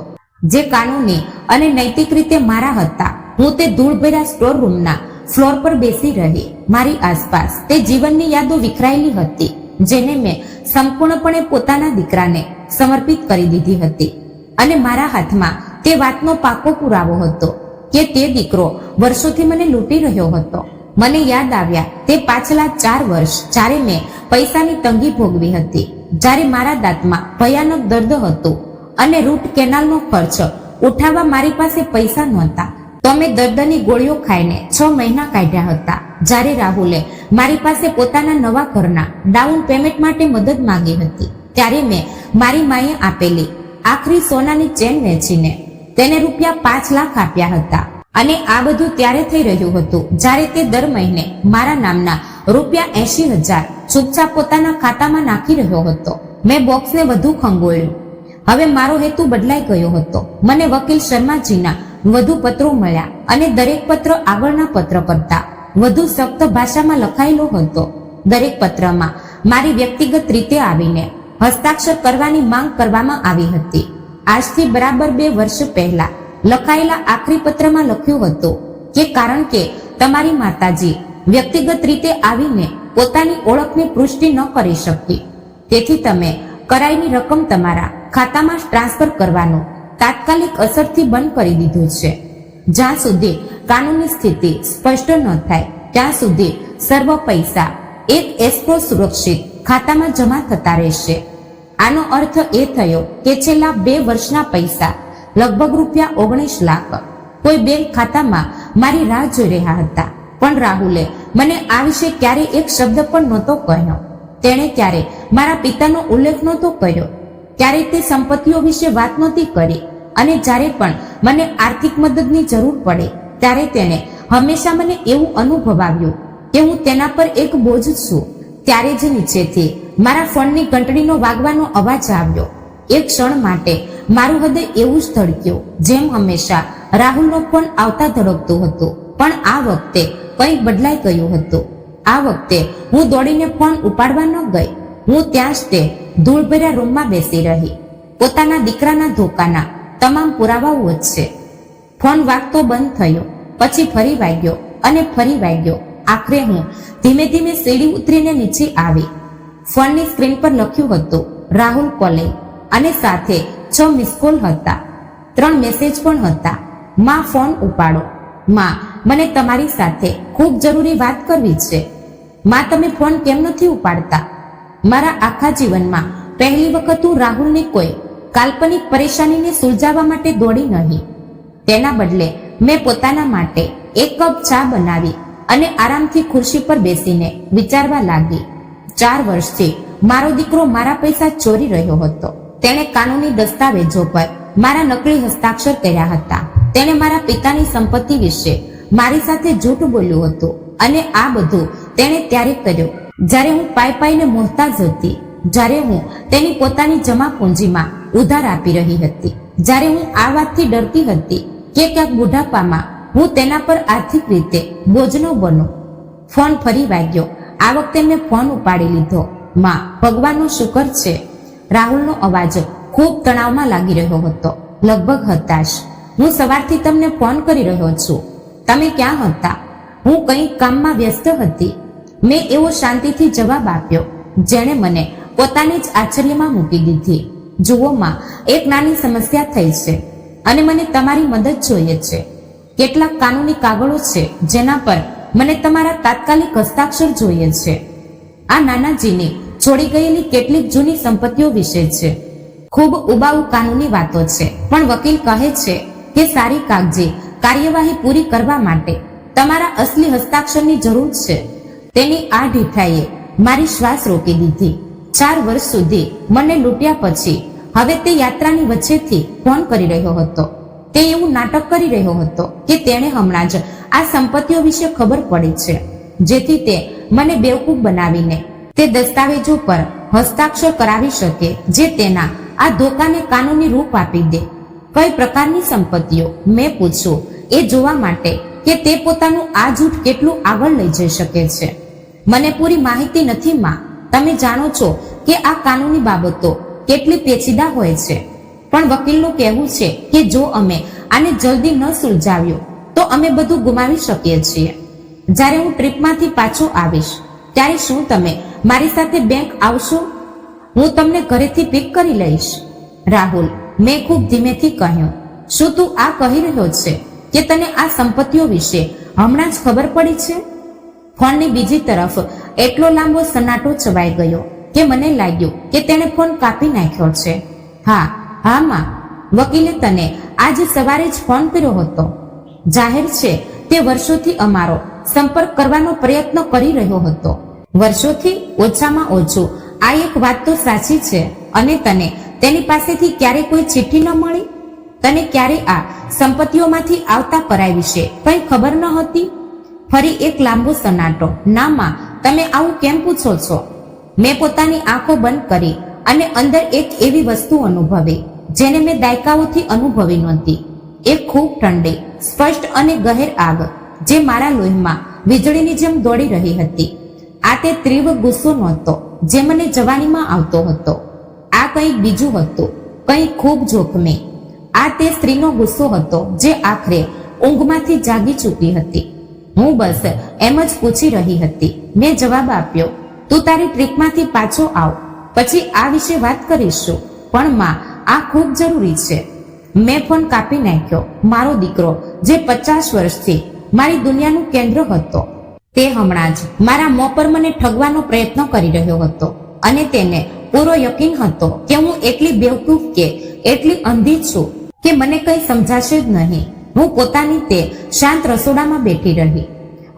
જે કાનૂની અને નૈતિક રીતે મારા હતા. હું તે ધૂળભર્યા સ્ટોર રૂમના ફ્લોર પર બેસી રહી. મારી આસપાસ તે જીવનની યાદો વિખરાયેલી હતી, જેને મેં સંપૂર્ણપણે પોતાના દીકરાને સમર્પિત કરી દીધી હતી. અને મારા હાથમાં તે વાતનો પાકો પુરાવો હતો કે તે દીકરો વર્ષોથી મને લૂંટી રહ્યો હતો. મને યાદ આવ્યા તે પાછલા 4 વર્ષ જ્યારે મેં પૈસાની તંગી ભોગવી હતી, જ્યારે મારા દાંતમાં ભયાનક દર્દ હતું અને રૂટ કેનાલનો ખર્ચ ઉઠાવવા મારી પાસે પૈસા નહોતા. તો મેં દર્દની ગોળીઓ ખાઈને 6 મહિના કાઢ્યા હતા. જ્યારે રાહુલે મારી પાસે પોતાના નવા ઘરના ડાઉન પેમેન્ટ માટે મદદ માંગી હતી, ત્યારે મેં મારી માએ આપેલી આખરી સોનાની ચેન વેચીને તેને રૂપિયા 5 લાખ આપ્યા હતા. અને આ બધું ત્યારે થઈ રહ્યું હતું જ્યારે તે દર મહિને મારા નામના રૂપિયા 80,000 ચૂપચાપ પોતાના ખાતામાં નાખી રહ્યો હતો. મેં બોક્સને વધુ ખંગોળ્યું. હવે મારો હેતુ બદલાઈ ગયો હતો. મને વકીલ શર્માજીના વધુ પત્રો મળ્યા અને દરેક પત્ર આગળના પત્ર કરતા વધુ સખ્ત ભાષામાં લખાયેલો હતો. દરેક પત્રમાં મારી વ્યક્તિગત રીતે આવીને હસ્તાક્ષર કરવાની માંગ કરવામાં આવી હતી. આજથી બરાબર 2 વર્ષ પહેલા લખાયેલા આખરી પત્રમાં લખ્યું હતું કે કારણ કે તમારી માતાજી વ્યક્તિગત રીતે આવીને પોતાની ઓળખની પુષ્ટિ ન કરી શકતી, તેથી તમે કરાઈની રકમ તમારા ખાતામાં ટ્રાન્સફર કરવાનું તાત્કાલિક અસરથી બંધ કરી દીધું છે. જ્યાં સુધી કાનૂની સ્થિતિ સ્પષ્ટ ન થાય ત્યાં સુધી સર્વ પૈસા એક એસ્ક્રો સુરક્ષિત ખાતામાં જમા થતા રહેશે. આનો અર્થ એ થયો કે છેલ્લા 2 વર્ષના પૈસા લગભગ રૂપિયા 19 લાખ કોઈ બેંક ખાતામાં મારી રાહ જોઈ રહ્યા હતા. પણ રાહુલે મને આ વિશે ક્યારે એક શબ્દ પણ નહોતો કહ્યો. તેણે ક્યારે મારા પિતાનો ઉલ્લેખ નહોતો કર્યો, ક્યારે તે સંપત્તિઓ વિશે વાત નહોતી કરી. અને જ્યારે પણ મને આર્થિક મદદની જરૂર પડે ત્યારે તેણે હંમેશા મને એવું અનુભવાવ્યું કે હું તેના પર એક બોજ છું. ત્યારે જ નીચેથી મારા ફોનની ઘંટડીનો વાગવાનો અવાજ આવ્યો. એક ક્ષણ માટે મારું હૃદય એવું જ ધડક્યું જેમ હંમેશા રાહુલનો ફોન આવતા ધડકતું હતું. પણ આ વખતે કંઈક બદલાઈ ગયું હતું. આ વખતે હું દોડીને ફોન ઉપાડવા ન ગઈ. હું ત્યાં જ તે ધૂળભર્યા રૂમમાં બેસી રહી. પોતાના દીકરાના ધોકાના તમામ પુરાવાઓ વચ્ચે ફોન વાગતો બંધ થયો, પછી ફરી વાગ્યો અને ફરી વાગ્યો. આખરે હું ધીમે ધીમે સીડી ઉતરીને નીચે આવી. ફોનની સ્ક્રીન પર લખ્યું હતું રાહુલ કોલિંગ અને સાથે 6 મિસ કોલ હતા. 3 મેસેજ પણ હતા. માં ફોન ઉપાડો. માં, મને તમારી સાથે ખૂબ જરૂરી વાત કરવી છે. માં, તમે ફોન કેમ નથી ઉપાડતા? મારા આખા જીવનમાં પહેલી વખત હું રાહુલની કોઈ કાલ્પનિક પરેશાનીને સુલઝાવવા માટે દોડી નહીં. તેના બદલે મેં પોતાના માટે 1 કપ ચા બનાવી અને આરામથી ખુરશી પર બેસીને વિચારવા લાગી. 4 વર્ષથી મારો દીકરો મારા પૈસા ચોરી રહ્યો હતો. તેણે કાનૂની દસ્તાવેજો પર મારા નકલી હસ્તાક્ષર કર્યા હતા. તેણે મારા પિતાની સંપત્તિ વિશે મારી સાથે જૂઠ બોલ્યું હતું. અને આ બધું તેણે ત્યારે કર્યું જ્યારે હું પાઈને મોહતાજ હતી, જ્યારે હું તેની પોતાની જમા પૂંજીમાં ઉધાર આપી રહી હતી, જ્યારે હું આ વાતથી ડરતી હતી કે ક્યાંક બુઢાપામાં હું તેના પર આર્થિક રીતે બોજ ન બનું. ફોન ફરી વાગ્યો. આ વખતે મેં ફોન ઉપાડી લીધો. માં, ભગવાનનો શુકર છે. રાહુલનો અવાજ ખૂબ તણાવમાં લાગી રહ્યો હતો, લગભગ હતાશ. હું સવારથી તમને ફોન કરી રહ્યો છું. તમે ક્યાં હતા? હું કંઈક કામમાં વ્યસ્ત હતી. મેં એવો શાંતિથી જવાબ આપ્યો જેણે મને પોતાની જ આશ્ચર્યમાં મૂકી દીધી. જુઓ માં, એક નાની સમસ્યા થઈ છે અને મને તમારી મદદ જોઈએ છે. કેટલાક કાનૂની કાગળો છે જેના પર મને તમારા તાત્કાલિક હસ્તાક્ષર જોઈએ છે. આ નાનાજીની છોડી ગયેલી કેટલીક જૂની સંપત્તિઓ વિશે છે. ખૂબ ઉબાઉ કાનૂની વાતો છે, પણ વકીલ કહે છે કે સારી કાગજી કાર્યવાહી પૂરી કરવા માટે તમારા અસલી હસ્તાક્ષરની જરૂર છે. તેની આ ઢીઠાઈએ મારી શ્વાસ રોકી દીધી. 4 વર્ષ સુધી મને લૂંટ્યા પછી હવે તે યાત્રાની વચ્ચેથી ફોન કરી રહ્યો હતો. તે એવું નાટક કરી રહ્યો હતો કે તેણે હમણાં જ આ સંપત્તિઓ વિશે ખબર પડી છે, જેથી તે મને બેવકૂફ બનાવીને તે દસ્તાવેજો પર હસ્તાક્ષર કરાવી શકે જે તેના આ ધોકાને કાનૂની રૂપ આપી દે. કઈ પ્રકારની સંપત્તિઓ? મેં પૂછ્યું, એ જોવા માટે કે તે પોતાનું આ જૂઠ કેટલું આગળ લઈ જઈ શકે છે. મને પૂરી માહિતી નથી માં. તમે જાણો છો કે આ કાનૂની બાબતો કેટલી પેચીદા હોય છે, પણ વકીલનું કહેવું છે કે જો અમે આને જલ્દી ન સુલઝાવ્યું તો અમે બધું ગુમાવી શકીએ છીએ. જ્યારે હું ટ્રીપમાંથી પાછો આવીશ ત્યારે શું તમે મારી સાથે બેંક આવશો? હું તમને ઘરેથી પિક કરી લઈશ. રાહુલ, મેં ખૂબ ધીમેથી કહ્યું, શું તું આ કહી રહ્યો છે કે તને આ સંપત્તિઓ વિશે હમણાં જ ખબર પડી છે? ફોનની બીજી તરફ એટલો લાંબો સન્નાટો છવાઈ ગયો કે મને લાગ્યું કે તેણે ફોન કાપી નાખ્યો છે. હા માં, વકીલે તને આજે સવારે જ ફોન કર્યો હતો. જાહેર છે તે વર્ષોથી અમારો સંપર્ક કરવાનો પ્રયત્ન કરી રહ્યો હતો. વર્ષોથી? ઓછામાં ઓછું આ એક વાત તો સાચી છે. અને તને તેની પાસેથી ક્યારે કોઈ ચિઠ્ઠી ન મળી? તને ક્યારે આ સંપત્તિઓમાંથી આવતા કરાય વિશે કંઈ ખબર ન હતી? ફરી એક લાંબો સન્નાટો. ના માં, તમે આવું કેમ પૂછો છો? મેં પોતાની આંખો બંધ કરી અને અંદર એક એવી વસ્તુ અનુભવી જેને મેં દાયકાઓથી અનુભવી નહોતી. એક ખૂબ ઠંડી, સ્પષ્ટ અને ગહેર આગ જે મારા લોહીમાં વીજળીની જેમ દોડી રહી હતી. આ તે તીવ્ર ગુસ્સો નહોતો જે મને જવાનીમાં આવતો હતો. આ કંઈક બીજું હતું, કંઈક ખૂબ જોખમી. આ તે સ્ત્રીનો ગુસ્સો હતો જે આખરે ઊંઘમાંથી જાગી ચૂકી હતી. હું બસ એમ જ પૂછી રહી હતી. મેં જવાબ આપ્યો, તું તારી ટ્રીપમાંથી પાછો આવ, પછી આ વિશે વાત કરીશું. પણ માં, આ ખૂબ જરૂરી છે. મેં ફોન કાપી નાખ્યો. મારો દીકરો જે 50 વર્ષથી મારી દુનિયાનું કેન્દ્ર હતો, તે હમણાં જ મારા મોં પર મને ઠગવાનો પ્રયત્ન કરી રહ્યો હતો. અને તેને પૂરો યકીન હતો કે હું એટલી બેવકૂફ કે એટલી અંધી છું કે મને કંઈ સમજાશે જ નહીં. હું પોતાની તે શાંત રસોડામાં બેઠી રહી.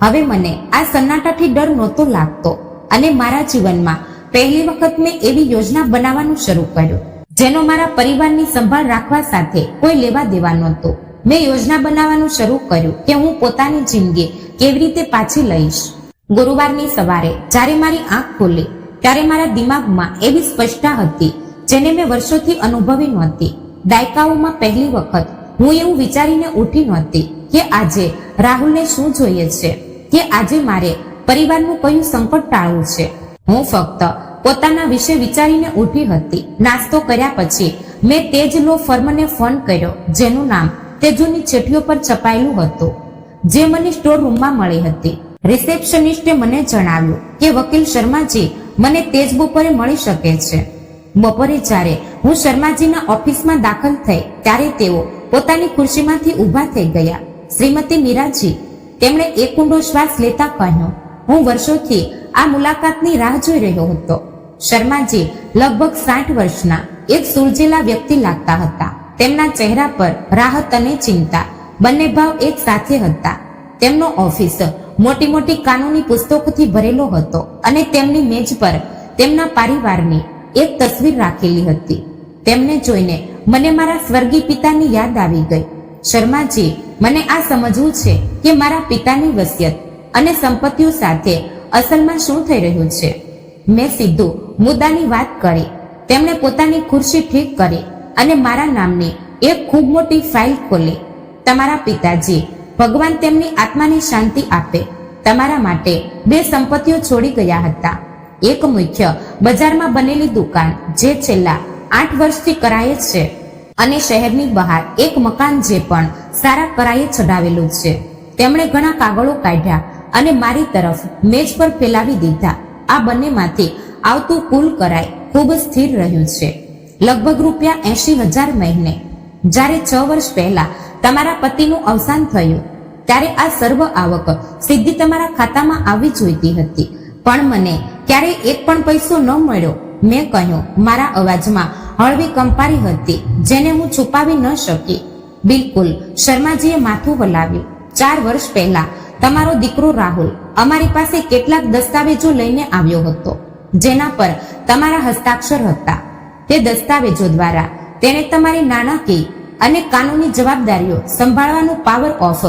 હવે મને આ સન્નાટાથી ડર નહોતો લાગતો અને મારા જીવનમાં પહેલી વખત મેં એવી યોજના બનાવવાનું શરૂ કર્યું જેનો મારા પરિવારની સંભાળ રાખવા સાથે કોઈ લેવા દેવા નહોતું. મેં યોજના બનાવવાનું શરૂ કર્યું કે હું પોતાની જિંદગી કેવી રીતે પાછી લઈશ. ગુરુવારની સવારે જ્યારે મારી આંખ ખુલી ત્યારે મારા દિમાગમાં એવી સ્પષ્ટતા હતી જેને મેં વર્ષોથી અનુભવી નહોતી. દાયકાઓમાં પહેલી વખત હું એવું વિચારીને ઉઠી નહોતી કે આજે રાહુલને શું જોઈએ છે, કે આજે મારે પરિવારનું કયું સંકટ ટાળવું છે. હું ફક્ત પોતાના વિશે વિચારીને ઉઠી હતી. નાસ્તો કર્યા પછી મેં તે જ લો ફર્મને ફોન કર્યો જેનું નામ તે જૂની ચિઠ્ઠીઓ પર છપાયેલું હતું જે મને સ્ટોર રૂમમાં મળી હતી. રિસેપ્શનિસ્ટે મને જણાવ્યું કે વકીલ શર્માજી મને તેજ બપોરે મળી શકે છે. બપોરે જ્યારે હું શર્માજીના ઓફિસમાં દાખલ થઈ ત્યારે તેઓ પોતાની ખુરશીમાંથી ઊભા થઈ ગયા. શ્રીમતી મીરાજી, તેમણે એક ઊંડો શ્વાસ લેતા કહ્યું, હું વર્ષોથી આ મુલાકાતની રાહ જોઈ રહ્યો હતો. શર્માજી લગભગ 60 વર્ષના એક સુલઝેલા વ્યક્તિ લાગતા હતા. તેમના ચહેરા પર રાહત અને ચિંતા બંને ભાવ એક સાથે હતા. તેમનો ઓફિસ મોટી મોટી કાનૂની પુસ્તકોથી ભરેલો હતો અને તેમની મેજ પર તેમના પરિવારની એક તસવીર રાખેલી હતી. તેમને જોઈને મને મારા સ્વર્ગીય પિતાની યાદ આવી ગઈ. શર્માજી, મને આ સમજવું છે કે મારા પિતાની વસિયત અને સંપત્તિઓ સાથે અસલમાં શું થઈ રહ્યું છે. મેં સીધું મુદ્દાની વાત કરી. તેમણે પોતાની ખુરશી ઠીક કરી અને મારા નામની એક ખૂબ મોટી ફાઇલ ખોલી. તમારા પિતાજી, ભગવાન તેમની આત્માને શાંતિ આપે, તમારા માટે 2 સંપત્તિઓ છોડી ગયા હતા. એક મુખ્ય બજારમાં બનેલી દુકાન જે છેલ્લા 8 વર્ષથી કરાયે છે અને શહેરની બહાર એક મકાન જે પણ સારા કરાયે ચઢાવેલું છે. તેમણે ઘણા કાગળો કાઢ્યા અને મારી તરફ મેજ પર ફેલાવી દીધા. આ બંનેમાંથી આવતું કુલ કરાય ખૂબ સ્થિર રહ્યું છે, લગભગ ₹80,000 મહિને. જ્યારે 6 વર્ષ પહેલા તમારા પતિનું અવસાન થયું ત્યારે આ સર્વ આવક સીધી તમારા ખાતામાં આવી જોઈતી હતી, પણ મને ક્યારેય એક પણ પૈસો ન મળ્યો. મેં કહ્યું. મારા અવાજમાં હળવી કંપારી હતી જેને હું છુપાવી ન શકી. બિલકુલ, શર્માજીએ માથું હલાવ્યું. 4 વર્ષ પહેલા તમારો દીકરો રાહુલ અમારી પાસે કેટલાક દસ્તાવેજો લઈને આવ્યો હતો જેના પર તમારા હસ્તાક્ષર હતા. તે દસ્તાવેજો દ્વારા તેણે તમારી નાણાકીય અને કાનૂની જવાબદારીઓ સંભાળવાનું પાવર ઓફ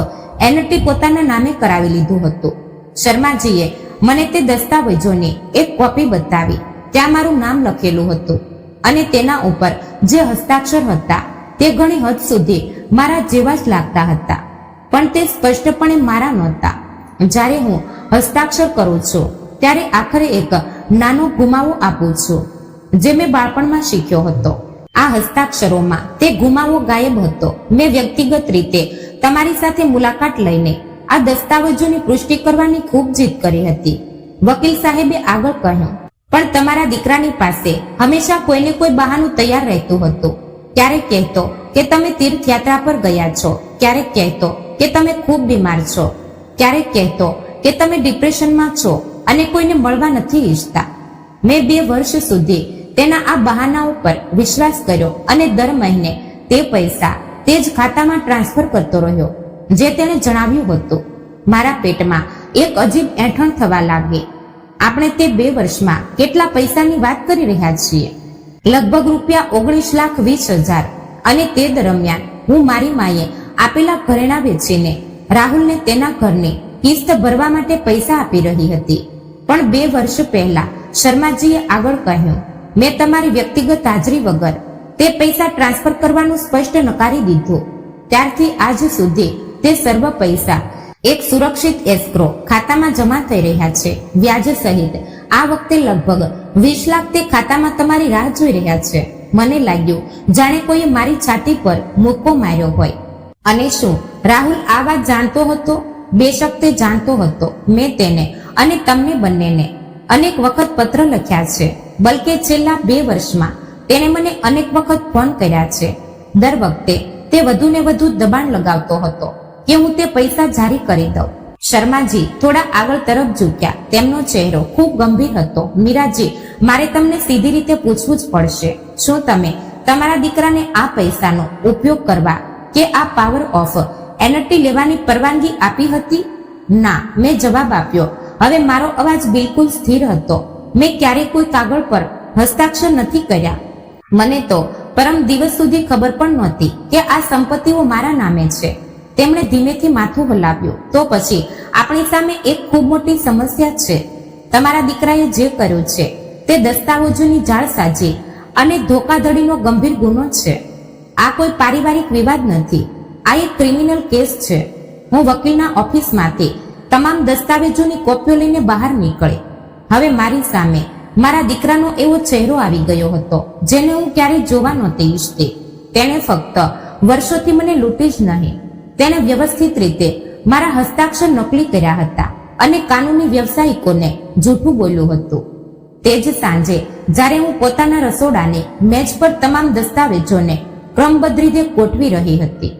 એનટી પોતાના નામે કરાવી લીધું હતું. શર્માજીએ મને તે દસ્તાવેજોની એક કોપી બતાવી. ત્યાં મારું નામ લખેલું હતું અને તેના ઉપર જે હસ્તાક્ષર હતા તે ઘણી હદ સુધી મારા જેવા જ લાગતા હતા, પણ તે સ્પષ્ટપણે મારા નહોતા. જ્યારે હું હસ્તાક્ષર કરું છું ત્યારે આખરે એક નાનો ગુમાવો આપું છું જે મેં બાળપણમાં શીખ્યો હતો. આ હસ્તાક્ષરોમાં તે ગુમાવો ગાયબ હતો. મેં વ્યક્તિગત રીતે તમારી સાથે મુલાકાત લઈને આ દસ્તાવેજોની પુષ્ટિ કરવાની ખૂબ જીદ કરી હતી. વકીલ સાહેબે આગળ કહ્યું, પણ તમારા દીકરાની પાસે હંમેશા કોઈને કોઈ બહાનું તૈયાર રહેતું હતું. ક્યારેક કહેતો કે તમે તીર્થયાત્રા પર ગયા છો, ક્યારેક કહેતો કે તમે ખૂબ બીમાર છો, ક્યારેક કહેતો કે તમે ડિપ્રેશનમાં છો અને કોઈને મળવા નથી ઈચ્છતા. મેં 2 વર્ષ સુધી તેના આ બહાનાઓ પર વિશ્વાસ કર્યો અને દર મહિને તે પૈસા તે જ ખાતામાં ટ્રાન્સફર કરતો રહ્યો જે તેણે જણાવ્યું હતું. મારા પેટમાં એક અજીબ એઠણ થવા લાગી. આપણે તે 2 વર્ષમાં કેટલા પૈસાની વાત કરી રહ્યા છીએ? લગભગ ₹19,20,000. અને તે દરમિયાન હું મારી માએ આપેલા ઘરેણાં વેચીને રાહુલને તેના ઘરની કિસ્ત ભરવા માટે પૈસા આપી રહી હતી. પણ 2 વર્ષ પહેલા શર્માજીએ આગળ કહ્યું, મેં તમારી વ્યક્તિગત હાજરી વગર તે પૈસા ટ્રાન્સફર કરવાનું સ્પષ્ટ નકારી દીધું. ત્યારથી આજ સુધી તે સર્વ પૈસા એક સુરક્ષિત એસ્ક્રો ખાતામાં જમા થઈ રહ્યા છે, વ્યાજ સહિત. આ વખતે લગભગ 20 લાખ તે ખાતામાં તમારી રાહ જોઈ રહ્યા છે. મને લાગ્યું જાણે કોઈએ મારી છાતી પર મુક્કો માર્યો હોય. અને શું રાહુલ આ વાત જાણતો હતો? બેશક તે જાણતો હતો. મેં તેને અને તમને બંનેને અનેક વખત પત્ર લખ્યા છે. બલકે છેલ્લા 2 વર્ષમાં તેણે મને અનેક વખત ફોન કર્યા છે. દર વખતે તે વધુને વધુ દબાણ લગાવતો હતો કે હું તે પૈસા જારી કરી દઉં. શર્માજી થોડા આગળ તરફ ઝૂક્યા. તેમનો ચહેરો ખૂબ ગંભીર હતો. મીરાજી, મારે તમને સીધી રીતે પૂછવું જ પડશે. શું તમે તમારા દીકરાને આ પૈસાનો ઉપયોગ કરવા કે આ પાવર ઓફ એનટી લેવાની પરવાનગી આપી હતી? ના, મેં જવાબ આપ્યો. હવે મારો અવાજ બિલકુલ સ્થિર હતો. મેં ક્યારેય કોઈ કાગળ પર હસ્તાક્ષર નથી કર્યા. મને તો પરમ દિવસ સુધી ખબર પણ નહોતી કે આ સંપત્તિઓ મારા નામે છે. તેમણે ધીમેથી માથું હલાવ્યું. તો પછી આપણી સામે એક ખૂબ મોટી સમસ્યા છે. તમારા દીકરાએ જે કર્યું છે તે દસ્તાવેજોની જાળ સાજી અને ધોકાધડીનો ગંભીર ગુનો છે. આ કોઈ પારિવારિક વિવાદ નથી. આ એક ક્રિમિનલ કેસ છે. હું વકીલના ઓફિસમાંથી તમામ દસ્તાવેજોની કોપીઓ લઈને બહાર નીકળી. હવે મારી સામે મારા દીકરાનો એવો ચહેરો આવી ગયો હતો જેને હું ક્યારેય જોવા નહોતી ઈચ્છતી. તેણે ફક્ત વર્ષોથી મને લૂંટી જ નહીં, તેણે વ્યવસ્થિત રીતે મારા હસ્તાક્ષર નકલી કર્યા હતા અને કાનૂની વ્યવસાયિકોને જૂઠું બોલ્યું હતું. તે જ સાંજે જ્યારે હું પોતાના રસોડાની મેજ પર તમામ દસ્તાવેજોને ક્રમબદ્ધ રીતે ગોઠવી રહી હતી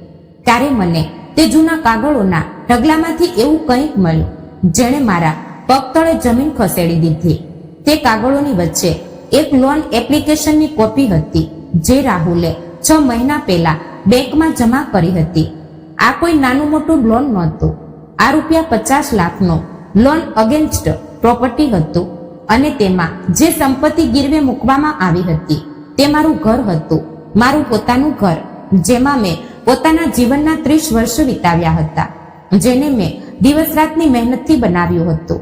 ત્યારે મને તે જૂના કાગળોના ઢગલામાંથી એવું કંઈક મળ્યું જેણે મારા પગ તળે જમીન ખસેડી દીધી. તે કાગળોની વચ્ચે એક લોન એપ્લિકેશનની કોપી હતી જે રાહુલે 6 મહિના પહેલા બેંકમાં જમા કરી હતી. આ કોઈ નાનું મોટું લોન નહોતું. આ ₹50 લાખનો લોન અગેન્સ્ટ પ્રોપર્ટી હતું અને તેમાં જે સંપત્તિ ગીરવે મૂકવામાં આવી હતી તે મારું ઘર હતું. મારું પોતાનું ઘર જેમાં મેં પોતાના જીવનના 30 વર્ષ વિતાવ્યા હતા, જેને મેં દિવસ રાતની મહેનતથી બનાવ્યું હતું,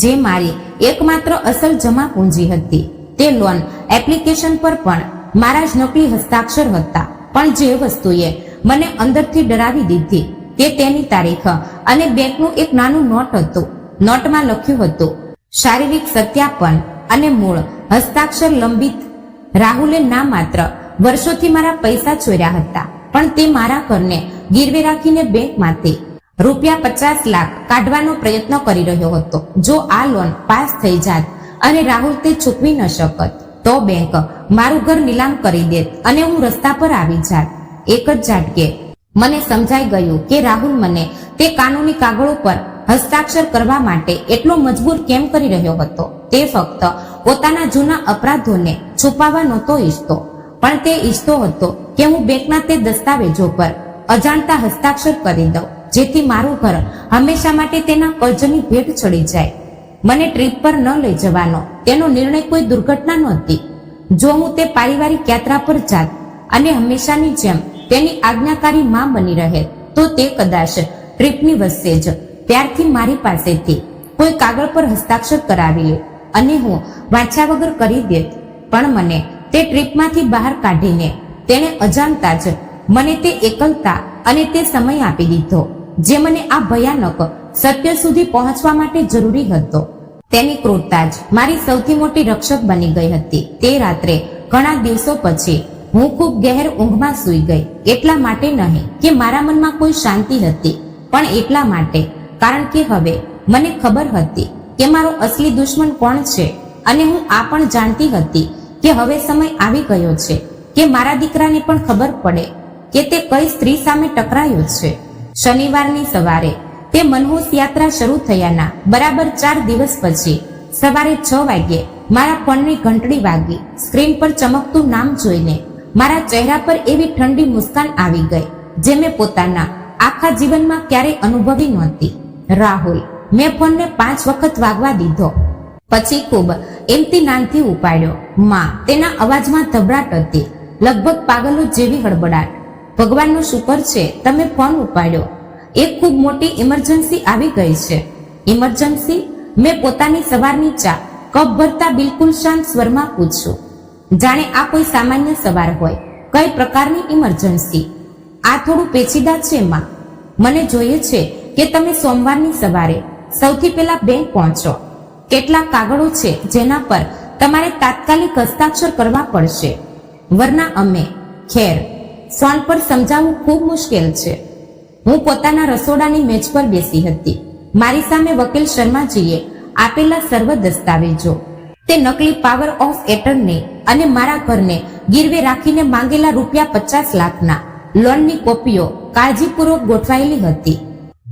જે મારી એકમાત્ર અસલ જમા પૂંજી હતી. તે લોન એપ્લિકેશન પર પણ મારા જ નકલી હસ્તાક્ષર હતા. પણ જે વસ્તુએ મને અંદરથી ડરાવી દીધી તે તેની તારીખ અને બેંકનું એક નાનું નોટ હતું. નોટમાં લખ્યું હતું, શારીરિક સત્યાપન અને મૂળ હસ્તાક્ષર લંબિત. રાહુલે ના માત્ર વર્ષોથી મારા પૈસા ચોર્યા હતા પણ તે મારા ઘરને ગીરવે રાખીને બેંકમાંથી ₹50 લાખ કાઢવાનો પ્રયત્ન કરી રહ્યો હતો. જો આ લોન પાસ થઈ જાત અને રાહુલ તે ચૂકવી ન શકત તો બેંક મારું ઘર નીલામ કરી દેત અને હું રસ્તા પર આવી જાત. એક જ ઝાટકે મને સમજાઈ ગયું કે રાહુલ મને તે કાનૂની કાગળો પર હસ્તાક્ષર કરવા માટે એટલો મજબૂર કેમ કરી રહ્યો હતો. તે ફક્ત પોતાના જૂના અપરાધોને છુપાવવા નહોતો ઈચ્છતો, પણ તે ઈચ્છતો હતો કે હું બેંકના તે દસ્તાવેજો પર અજાણતા હસ્તાક્ષર કરી દઉં જેથી મારું ઘર હંમેશા માટે તેના કર્જની ભેટ ચડી જાય. મને ટ્રીપ પર ન લઈ જવાનો તેનો નિર્ણય કોઈ દુર્ઘટના નહોતી. જો હું તે પારિવારિક યાત્રા પર જાત અને હંમેશાની જેમ તેની આજ્ઞાકારી માં બની રહે તો તે કદાચ ટ્રીપની વચ્ચે જ ત્યારથી મારી પાસેથી કોઈ કાગળ પર હસ્તાક્ષર કરાવી લે અને હું વાંચ્યા વગર કરી દેત. પણ મને તે ટ્રીપમાંથી બહાર કાઢીને તેણે અજાણતા જ મને તે એકલતા અને તે સમય આપી દીધો જે મને આ ભયાનક સત્ય સુધી પહોંચવા માટે જરૂરી હતો. તેની ક્રૂરતા જ મારી સૌથી મોટી રક્ષક બની ગઈ હતી. તે રાત્રે ઘણા દિવસો પછી હું ખૂબ ગહેર ઊંઘમાં સૂઈ ગઈ. એટલા માટે નહીં કે મારા મનમાં કોઈ શાંતિ હતી, પણ એટલા માટે કારણ કે હવે મને ખબર હતી કે મારો અસલી દુશ્મન કોણ છે. અને હું આ પણ જાણતી હતી કે હવે સમય આવી ગયો છે કે મારા દીકરાને પણ ખબર પડે કે તે કઈ સ્ત્રી સામે ટકરાયો છે. શનિવારની સવારે તે મનહૂસ યાત્રા શરૂ થયાના બરાબર 4 દિવસ પછી સવારે 6 વાગ્યે મારા ફોનની ઘંટડી વાગી. સ્ક્રીન પર ચમકતું નામ જોઈને મારા ચહેરા પર એવી ઠંડી મુસ્કાન આવી ગઈ જે મેં પોતાના આખા જીવનમાં ક્યારેય અનુભવી નહોતી. રાહુલ. મેં ફોનને 5 વખત વાગવા દીધો, પછી ખૂબ એમથી નાનથી ઉપાડ્યો. માં. તેના અવાજમાં ધબડાટ હતી, લગભગ પાગલો જેવી હડબડાટ. ભગવાનનો શુકર છે તમે ફોન ઉપાડ્યો. એક ખૂબ મોટી ઇમરજન્સી આવી ગઈ છે. ઇમરજન્સી? મેં પોતાની સવારની ચા કપ ભરતા બિલકુલ શાંત સ્વરમાં પૂછ્યું, જાણે આ કોઈ સામાન્ય સવાર હોય. કઈ પ્રકારની ઇમરજન્સી? આ થોડું પેચીદા છે માં. મને જોઈએ છે કે તમે સોમવારની સવારે સૌથી પહેલા બેંક પહોંચો. કેટલાક કાગળો છે જેના પર તમારે તાત્કાલિક હસ્તાક્ષર કરવા પડશે, વરના અમે. ખેર, ફોન પર સમજાવવું ખૂબ મુશ્કેલ છે. હું પોતાના રસોડાની મેજ પર બેસી હતી. મારી સામે વકીલ શર્માજીએ આપેલા સર્વ દસ્તાવેજો, તે નકલી પાવર ઓફ એટર્ની અને મારા ઘરને ગીરવે રાખીને માંગેલા ₹50 લાખના લોનની કોપીઓ કાળજીપૂર્વક ગોઠવાયેલી હતી.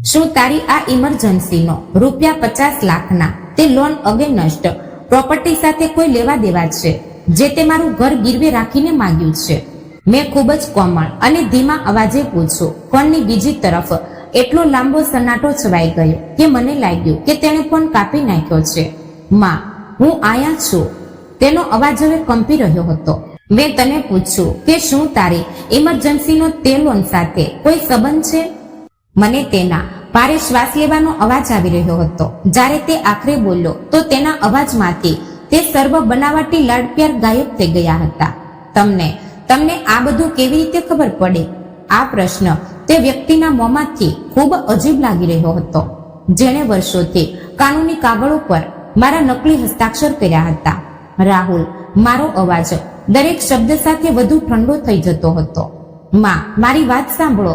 શું તારી આ ઇમરજન્સીનો ₹50 લાખના તે લોન અગેન્સ્ટ પ્રોપર્ટી સાથે કોઈ લેવા દેવા છે જે તે મારું ઘર ગીરવે રાખીને માંગ્યું છે? મેં ખૂબ જ કોમળ અને ધીમા અવાજે પૂછ્યું. ફોનની બીજી તરફ એટલો લાંબો સન્નાટો છવાઈ ગયો કે મને લાગ્યું કે તેણે ફોન કાપી નાખ્યો છે. માં, હું આયા છું. તેનો અવાજ હવે કંપી રહ્યો હતો. મેં તને પૂછ્યું કે શું તારી ઇમરજન્સીનો તે લોન સાથે કોઈ સંબંધ છે? મને તેના ભારે શ્વાસ લેવાનો અવાજ આવી રહ્યો હતો. જ્યારે તે આખરે બોલ્યો તો તેના અવાજમાંથી તે સર્વ બનાવટી લાડપ્યાર ગાયબ થઈ ગયા હતા. તમને આ બધું કેવી રીતે ખબર પડે? આ પ્રશ્ન તે વ્યક્તિના મોંમાંથી ખૂબ અજીબ લાગી રહ્યો હતો, જેણે વર્ષોથી કાનૂની કાગળો પર મારા નકલી હસ્તાક્ષર કર્યા હતા. રાહુલ. મારો અવાજ દરેક શબ્દ સાથે વધુ ઠંડો થઈ જતો હતો. માં, મારી વાત સાંભળો.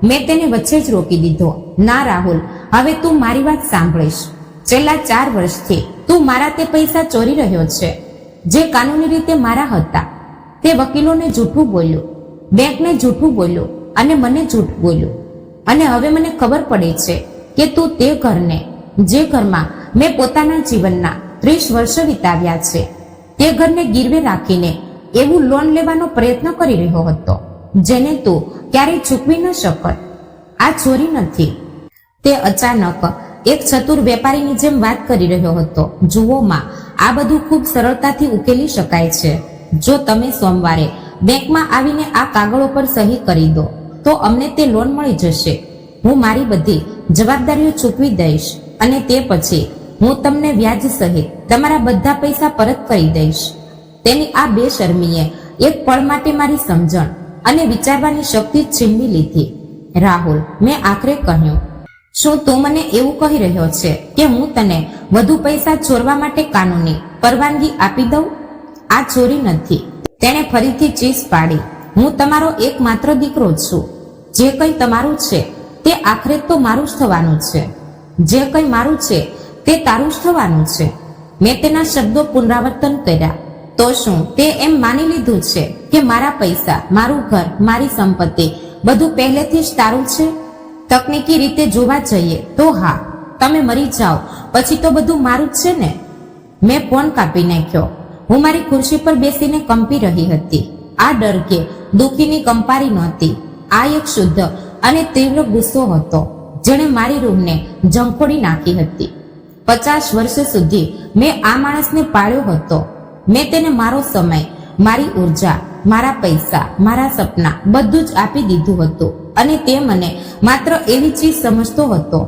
મેં તેને વચ્ચે જ રોકી દીધો. ના રાહુલ, હવે તું મારી વાત સાંભળીશ. છેલ્લા 4 વર્ષથી તું મારા તે પૈસા ચોરી રહ્યો છે જે કાનૂની રીતે મારા હતા. તે વકીલોને જૂઠું બોલ્યું, બેંકને જૂઠું બોલ્યું અને મને જૂઠ બોલ્યું. અને હવે મને ખબર પડે છે કે તું તે ઘરને, જે ઘરમાં મેં પોતાના જીવનના 30 વર્ષ વિતાવ્યા છે, તે ઘરને ગીરવે રાખીને એવું લોન લેવાનો પ્રયત્ન કરી રહ્યો હતો જેને તું ક્યારેય ચૂકવી ન શકત. આ ચોરી નથી. તે અચાનક એક ચતુર વેપારીની જેમ વાત કરી રહ્યો હતો. જુઓ માં, આ બધું ખૂબ સરળતાથી ઉકેલી શકાય છે. જો તમે સોમવારે બેંકમાં આવીને આ કાગળો પર સહી કરી દો તો અમને તે લોન મળી જશે. હું મારી બધી જવાબદારીઓ ચૂકવી દઈશ અને તે પછી હું તમને વ્યાજ સહિત તમારા બધા પૈસા પરત કરી દઈશ. તેની આ બેશરમીએ એક પળ માટે મારી સમજણ અને વિચારવાની શક્તિ છીનવી લીધી. રાહુલ, મેં આખરે કહ્યું, શું તું મને એવું કહી રહ્યો છે કે હું તને વધુ પૈસા ચોરવા માટે કાનૂની પરવાનગી આપી દઉં? આ ચોરી નથી. તેણે ફરીથી ચીસ પાડી. હું તમારો એકમાત્ર દીકરો છું. જે કંઈ તમારું છે તે આખરે તો મારું જ થવાનું છે. જે કંઈ મારું છે તે તારું જ થવાનું છે. મેં તેના શબ્દો પુનરાવર્તન કર્યા. તો શું તે એમ માની લીધું છે કે મારા પૈસા, મારું ઘર, મારી સંપત્તિ બધું પહેલેથી જ તારું છે? તકનીકી રીતે જોવા જઈએ તો હા. તમે મરી જાઓ પછી તો બધું મારું જ છે ને? મેં ફોન કાપી નાખ્યો. હું મારી ખુરશી પર બેસીને કંપી રહી હતી. આ ડર કે દુઃખીની કંપારી નહોતી. આ એક શુદ્ધ અને તીવ્ર ગુસ્સો હતો જેણે મારી રૂહને ઝંખોડી નાખી હતી. 50 વર્ષ સુધી મેં આ માણસને પાળ્યો હતો. મેં તેને મારો સમય, મારી ઉર્જા, મારા પૈસા, મારા સપના બધું જ આપી દીધું હતું અને તે મને માત્ર એવી ચીજ સમજતો હતો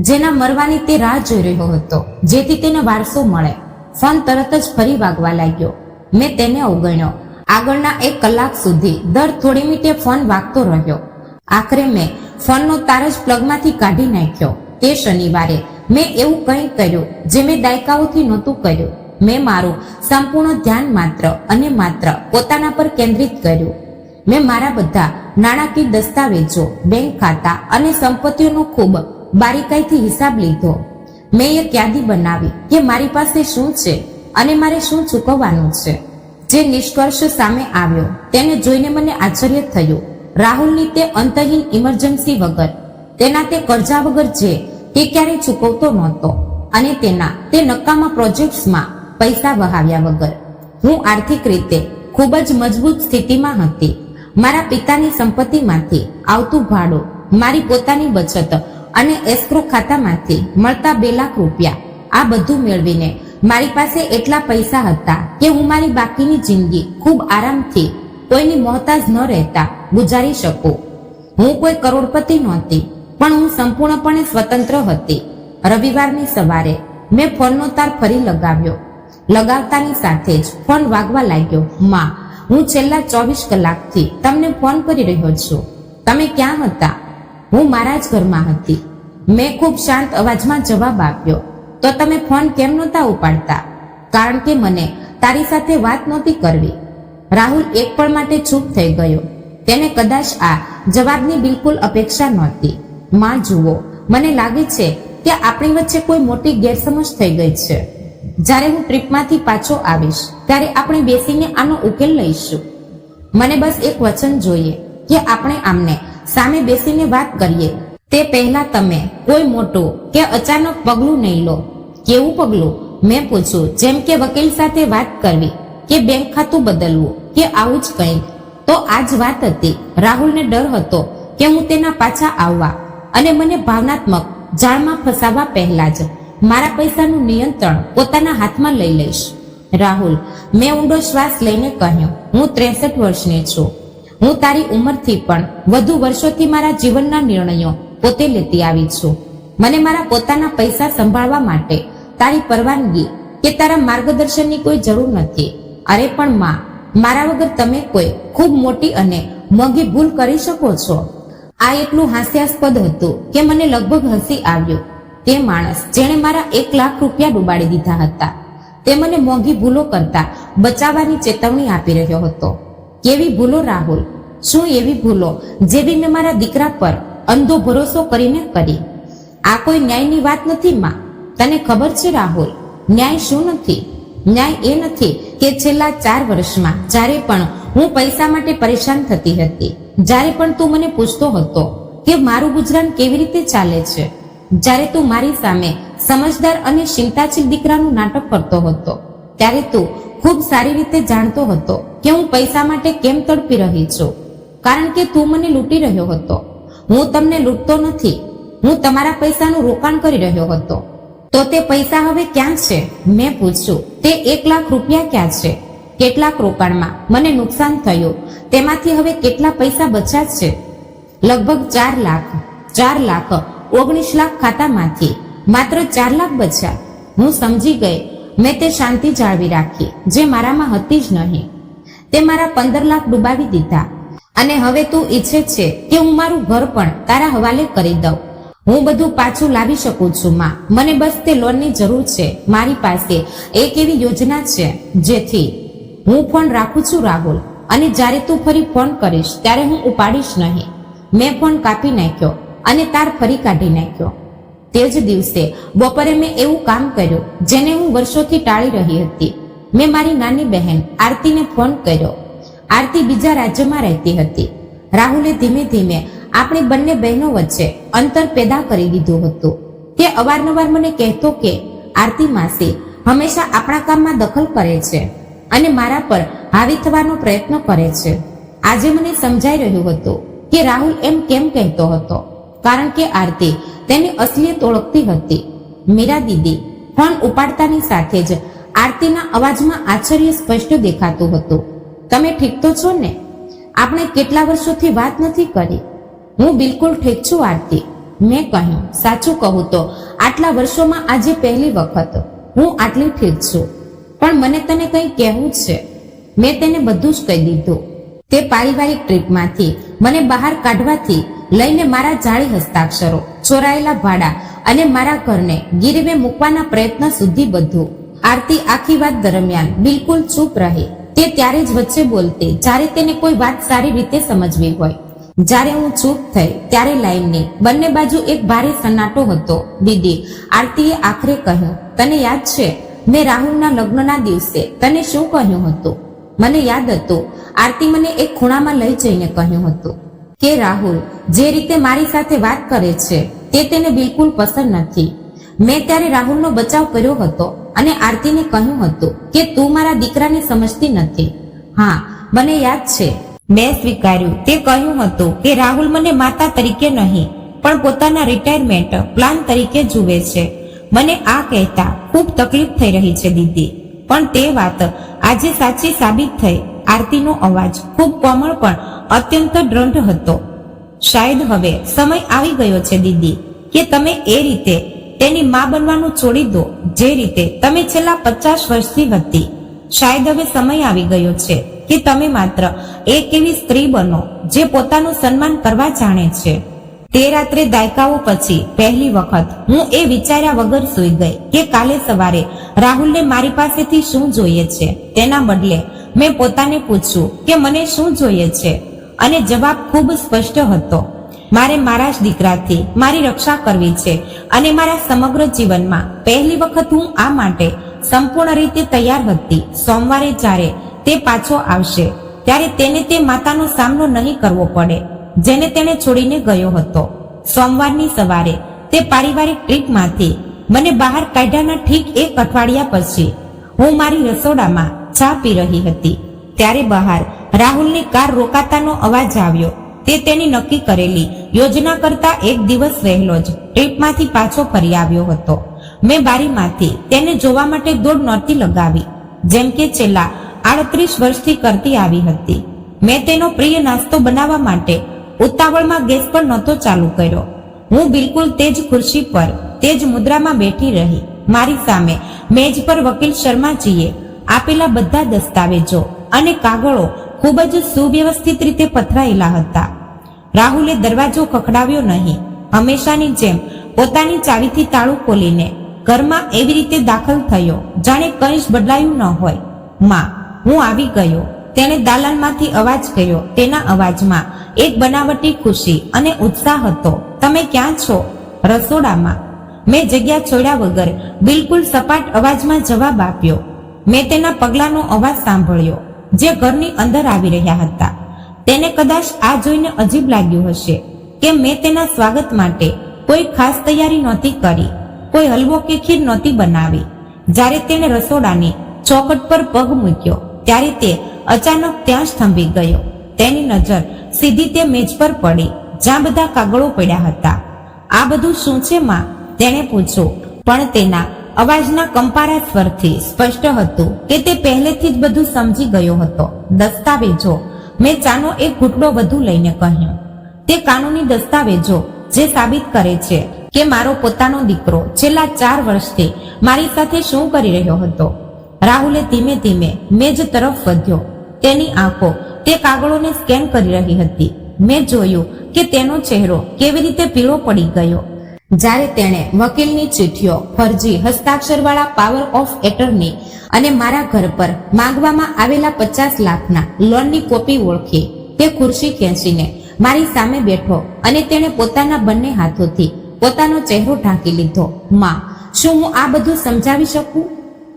જેના મરવાની તે રાહ જોઈ રહ્યો હતો, જેથી તેને વારસો મળે. ફોન તરત જ ફરી વાગવા લાગ્યો. મેં તેને અવગણ્યો. આગળના 1 કલાક સુધી દર થોડી મિનિટે ફોન વાગતો રહ્યો. આખરે મેં ફોનનો તાર જ પ્લગમાંથી કાઢી નાખ્યો. તે શનિવારે મેં એવું કંઈ કર્યું જે મેં દાયકાઓથી નહોતું કર્યું. મેં મારું સંપૂર્ણ ધ્યાન માત્ર અને માત્ર પોતાના પર કેન્દ્રિત કર્યું. મેં મારા બધા નાણાકીય દસ્તાવેજો, બેંક ખાતા અને સંપત્તિઓનો ખૂબ બારીકાઈથી હિસાબ લીધો. મેં એક યાદી બનાવી કે મારી પાસે શું છે અને મારે શું ચૂકવવાનું છે. જે નિષ્કર્ષ સામે આવ્યો તેને જોઈને મને આશ્ચર્ય થયું. રાહુલની તે અંતહીન ઇમરજન્સી વગર, તેના તે કર્જા વગર જે તે ક્યારેય ચૂકવતો નહોતો અને તેના તે નકામા પ્રોજેક્ટ્સમાં પૈસા વહાવ્યા વગર હું આર્થિક રીતે ખૂબ જ મજબૂત સ્થિતિમાં હતી. મારા પિતાની સંપત્તિમાંથી આવતું ભાડું, મારી પોતાની બચત અને એસ્ક્રો ખાતામાંથી મળતા 2 લાખ રૂપિયા, આ બધું મેળવીને મારી પાસે એટલા પૈસા હતા કે હું મારી બાકીની જિંદગી ખૂબ આરામથી, કોઈની મોહતાજ ન રહેતા ગુજારી શકું. હું કોઈ કરોડપતિ નહોતી, પણ હું સંપૂર્ણપણે સ્વતંત્ર હતી. રવિવારની સવારે મેં ફોનનો તાર ફરી લગાવ્યો. લગાવતાની સાથે જ ફોન વાગવા લાગ્યો. માં, હું છેલ્લા 24 કલાકથી તમને ફોન કરી રહ્યો છું. તમે ક્યાં હતા? હું મારા જ ઘરમાં હતી. મેં ખૂબ શાંત અવાજમાં જવાબ આપ્યો. તો તમે ફોન કેમ નહોતા ઉપાડતા? કારણ કે મને તારી સાથે વાત નહોતી કરવી. રાહુલ એક પળ માટે ચૂપ થઈ ગયો. તેને કદાચ આ જવાબની બિલકુલ અપેક્ષા નહોતી. માં જુઓ, મને લાગે છે કે આપણી વચ્ચે કોઈ મોટી ગેરસમજ થઈ ગઈ છે. જ્યારે હું ટ્રીપમાંથી પાછો આવીશ ત્યારે આપણે બેસીને આનો ઉકેલ લઈશું. મને બસ એક વચન જોઈએ કે આપણે આમને સામે બેસીને વાત કરીએ. તે પહેલા તમે કોઈ મોટું કે અચાનક પગલું નહીં લો. કેવું પગલું? મેં પૂછ્યું. જેમ કે વકીલ સાથે વાત કરવી કે બેંક ખાતું બદલવું કે આવું જ કંઈક. તો આ જ વાત હતી. રાહુલને ડર હતો કે હું તેના પાછા આવવા અને મને ભાવનાત્મક જાળમાં ફસાવવા પહેલા જ મારા પૈસાનું નિયંત્રણ પોતાના હાથમાં લઈ લઈશ. રાહુલ, મેં ઊંડો શ્વાસ લઈને કહ્યું, હું 63 વર્ષની છું. હું તારી ઉંમરથી પણ વધુ વર્ષોથી મારા જીવનના નિર્ણયો પોતે લેતી આવી છું. મને મારા પોતાના પૈસા સંભાળવા માટે તારી પરવાનગી કે તારા માર્ગદર્શનની કોઈ જરૂર નથી. અરે પણ માં, મારા વગર તમે કોઈ ખૂબ મોટી અને મોંઘી ભૂલ કરી શકો છો. આ એટલું હાસ્યાસ્પદ હતું કે મને લગભગ હસી આવ્યું. તે માણસ જેણે મારા 1 લાખ રૂપિયા ડૂબાડી દીધા હતા, તે મને મોંઘી ભૂલો કરતા બચાવવાની ચેતવણી આપી રહ્યો હતો. કેવી ભૂલો રાહુલ? શું એવી ભૂલો જેવી મેં મારા દીકરા પર અંધો ભરોસો કરીને કરી? આ કોઈ ન્યાયની વાત નથી માં. તને ખબર છે રાહુલ, ન્યાય શું નથી? ન્યાય એ નથી કે છેલ્લા 4 વર્ષમાં જ્યારે પણ હું પૈસા માટે પરેશાન થતી હતી, જ્યારે પણ તું મને પૂછતો હતો કે મારું ગુજરાન કેવી રીતે ચાલે છે, જ્યારે તું મારી સામે સમજદાર અને ચિંતાશીલ દીકરાનું નાટક કરતો હતો, ત્યારે તું ખૂબ સારી રીતે જાણતો હતો કે હું પૈસા માટે કેમ તડપી રહી છું. કારણ કે તું મને લૂંટી રહ્યો હતો. હું તમને લૂંટતો નથી. હું તમારા પૈસાનું રોકાણ કરી રહ્યો હતો. તો તે પૈસા હવે ક્યાં છે? મેં પૂછ્યું. તે 1 લાખ રૂપિયા ક્યાં છે? કેટલાક રોકાણમાં મને નુકસાન થયું, તેમાંથી હવે કેટલા પૈસા બચ્યા છે? લગભગ 4 લાખ. 4 લાખ 19 લાખ ખાતામાંથી માત્ર 4 લાખ બચ્યા. હું સમજી ગઈ. મેં તે શાંતિ જાળવી રાખી જે મારામાં હતી જ નહીં. તે મારા 15 લાખ ડૂબાવી દીધા. અને હવે તું ઈચ્છે છે કે હું મારું ઘર પણ તારા હવાલે કરી દઉં. હું બધું પાછું લાવી શકું છું માં. મને બસ તે લોનની જરૂર છે. મારી પાસે એક એવી યોજના છે જેથી હું ફોન રાખું છું રાહુલ, અને જ્યારે તું ફરી ફોન કરીશ ત્યારે હું ઉપાડીશ નહીં. મેં ફોન કાપી નાખ્યો અને તાર ફરી કાઢી નાખ્યો. તે જ દિવસે બપોરે મેં એવું કામ કર્યું જેને હું વર્ષોથી ટાળી રહી હતી. મેં મારી નાની બહેન આરતીને ફોન કર્યો. આરતી બીજા રાજ્યમાં રહેતી હતી. રાહુલે ધીમે ધીમે આપણી બંને બહેનો વચ્ચે અંતર પેદા કરી દીધું હતું. તે અવારનવાર મને કહેતો કે આરતી માસી હંમેશા આપણા કામમાં દખલ કરે છે અને મારા પર હાવી થવાનો પ્રયત્ન કરે છે. આજે મને સમજાઈ રહ્યું હતું કે રાહુલ એમ કેમ કહેતો હતો, કારણ કે આરતી તેની અસલિયત ઓળખતી હતી. મીરા દીદી. ફોન ઉપાડતાની સાથે જ આરતીના અવાજમાં આશ્ચર્ય સ્પષ્ટ દેખાતું હતું. તમે ઠીક તો છો ને? આપણે કેટલા વર્ષોથી વાત નથી કરી. હું બિલકુલ ઠીક છું આરતી. મેં કહ્યું, સાચું કહું તો આટલા વર્ષોમાં આજે પહેલી વખત હું આટલી ઠીક છું. પણ મને તને કંઈ કહેવું છે. મેં તેને બધું જ કહી દીધું. તે પારિવારિક ટ્રીપમાંથી મને બહાર કાઢવાથી લઈને મારા જાળી હસ્તાક્ષરો, ચોરાયેલા ભાડા અને મારા ઘરને ગીરવે મૂકવાના પ્રયત્ન સુધી બધું. આરતી આખી વાત દરમિયાન બિલકુલ ચૂપ રહી. તે ત્યારે જ વચ્ચે બોલતી જ્યારે તેને કોઈ વાત સારી રીતે સમજવી હોય. જ્યારે હું ચૂપ થઈ ત્યારે લાઈનની બંને બાજુ એક ભારે સન્નાટો હતો. દીદી, આરતીએ આખરે કહ્યું, તને યાદ છે મેં રાહુલના લગ્નના દિવસે તને શું કહ્યું હતું? મને યાદ હતું. આરતી મને એક ખૂણામાં લઈ જઈને કહ્યું હતું કે રાહુલ જે રીતે મારી સાથે વાત કરે છે તે તેને બિલકુલ પસંદ નથી. મેં ત્યારે રાહુલનો બચાવ કર્યો હતો અને આરતીને કહ્યું હતું કે તું મારા દીકરાને સમજતી નથી. હા, મને યાદ છે. મેં સ્વીકાર્યું. તે કહ્યું હતું કે રાહુલ મને માતા તરીકે નહીં પણ પોતાના રિટાયરમેન્ટ પ્લાન તરીકે જુએ છે. મને આ કહેતા ખૂબ તકલીફ થઈ રહી છે દીદી, પણ તે વાત આજે સાચી સાબિત થઈ. આરતીનો અવાજ ખૂબ કોમળ પણ અત્યંત દ્રઢ હતો. શાયદ હવે સમય આવી ગયો છે દીદી કે તમે એ રીતે તેની માં બનવાનું છોડી દો જે રીતે તમે છેલ્લા 50 વર્ષથી હતી. શાયદ હવે સમય આવી ગયો છે કે તમે માત્ર એક એવી સ્ત્રી બનો જે પોતાનું સન્માન કરવા જાણે છે. તે રાત્રે દાયકાઓ પછી પહેલી વખત હું એ વિચાર્યા વગર સૂઈ ગઈ કે કાલે સવારે રાહુલને મારી પાસેથી શું જોઈએ છે. તેના બદલે મેં પોતાને પૂછ્યું કે મને શું જોઈએ છે અને જવાબ ખૂબ સ્પષ્ટ હતો. મારે મારા જ દીકરાથી મારી રક્ષા કરવી છે અને મારા સમગ્ર જીવનમાં પહેલી વખત હું આ માટે સંપૂર્ણ રીતે તૈયાર હતી. સોમવારે જ્યારે તે પાછો આવશે ત્યારે તેને તે માતાનો સામનો નહીં કરવો પડે જેને તેણે છોડીને ગયો હતો. સોમવારની સવારે તે પારિવારિક ટ્રીપમાંથી મને બહાર કાઢ્યાના ઠીક એક અઠવાડિયા પછી હું મારી રસોડામાં ચા પી રહી હતી. ત્યારે બહાર રાહુલની કાર રોકાતાનો અવાજ આવ્યો. તે તેની નક્કી કરેલી યોજના કરતા એક દિવસ વહેલો જ ટ્રીપમાંથી પાછો ફરી આવ્યો હતો. મેં બારીમાંથી તેને જોવા માટે દોડ નહોતી લગાવી જેમ કે છેલ્લા 38 વર્ષથી કરતી આવી હતી. મેં તેનો પ્રિય નાસ્તો બનાવવા માટે ઉતાવળમાં ગેસ પર નહોતો ચાલુ કર્યો. હું બિલકુલ તે જ ખુરશી પર તે જ મુદ્રામાં બેઠી રહી. મારી સામે મેજ પર વકીલ શર્માજીએ આપેલા બધા દસ્તાવેજો અને કાગળો ખૂબ જ સુવ્યવસ્થિત રીતે પથરાયેલા હતા. રાહુલે દરવાજો ખખડાવ્યો નહીં. હંમેશાની જેમ પોતાની ચાવીથી તાળું ખોલીને ઘરમાં એવી રીતે દાખલ થયો જાણે કંઈ જ બદલાયું ન હોય. માં, હું આવી ગયો. તેણે દાલાનમાંથી અવાજ કર્યો. તેના અવાજમાં એક બનાવટી ખુશી અને ઉત્સાહ હતો. તમે ક્યાં છો? રસોડામાં. મેં જગ્યા છોડ્યા વગર બિલકુલ સપાટ અવાજમાં જવાબ આપ્યો. મેં તેના પગલાંનો અવાજ સાંભળ્યો જે ઘરની અંદર આવી રહ્યા હતા. તેને કદાચ આ જોઈને અજીબ લાગ્યું હશે કે મેં તેના સ્વાગત માટે કોઈ ખાસ તૈયારી નહોતી કરી, કોઈ હલવો કે ખીર નહોતી બનાવી. જ્યારે તેણે રસોડાની ચોખટ પર પગ મૂક્યો ત્યારે તે અચાનક ત્યાં જ થંભી ગયો. તેની નજર સીધી તે મેજ પર પડી જ્યાં બધા કાગળો પડ્યા હતા. આ બધું શું છે માં? તેણે પૂછ્યું, પણ તેના અવાજના કંપારા સ્વરથી સ્પષ્ટ હતું કે તે પહેલેથી જ બધું સમજી ગયો હતો. દસ્તાવેજો. મેં ચાનો એક ઘૂંટડો વધુ લઈને કહ્યું. તે કાનૂની દસ્તાવેજો જે સાબિત કરે છે કે મારો પોતાનો દીકરો છેલ્લા 4 વર્ષથી મારી સાથે શું કરી રહ્યો હતો. રાહુલે ધીમે ધીમે મેજ તરફ વધ્યો. તેની આંખો તે કાગળોને સ્કેન કરી રહી હતી. મેં જોયું કે તેનો ચહેરો કેવી રીતે પીળો પડી ગયો જ્યારે તેણે વકીલની ચિઠ્ઠીઓ, ફરજી હસ્તાક્ષરવાળા પાવર ઓફ એટર્ની અને મારા ઘર પર માંગવામાં આવેલા 50 લાખના લોનની કોપી ઓળખી. તે ખુરશી ખેંચીને મારી સામે બેઠો અને તેણે પોતાના બંને હાથોથી પોતાનો ચહેરો ઢાંકી લીધો. માં, શું હું આ બધું સમજાવી શકું?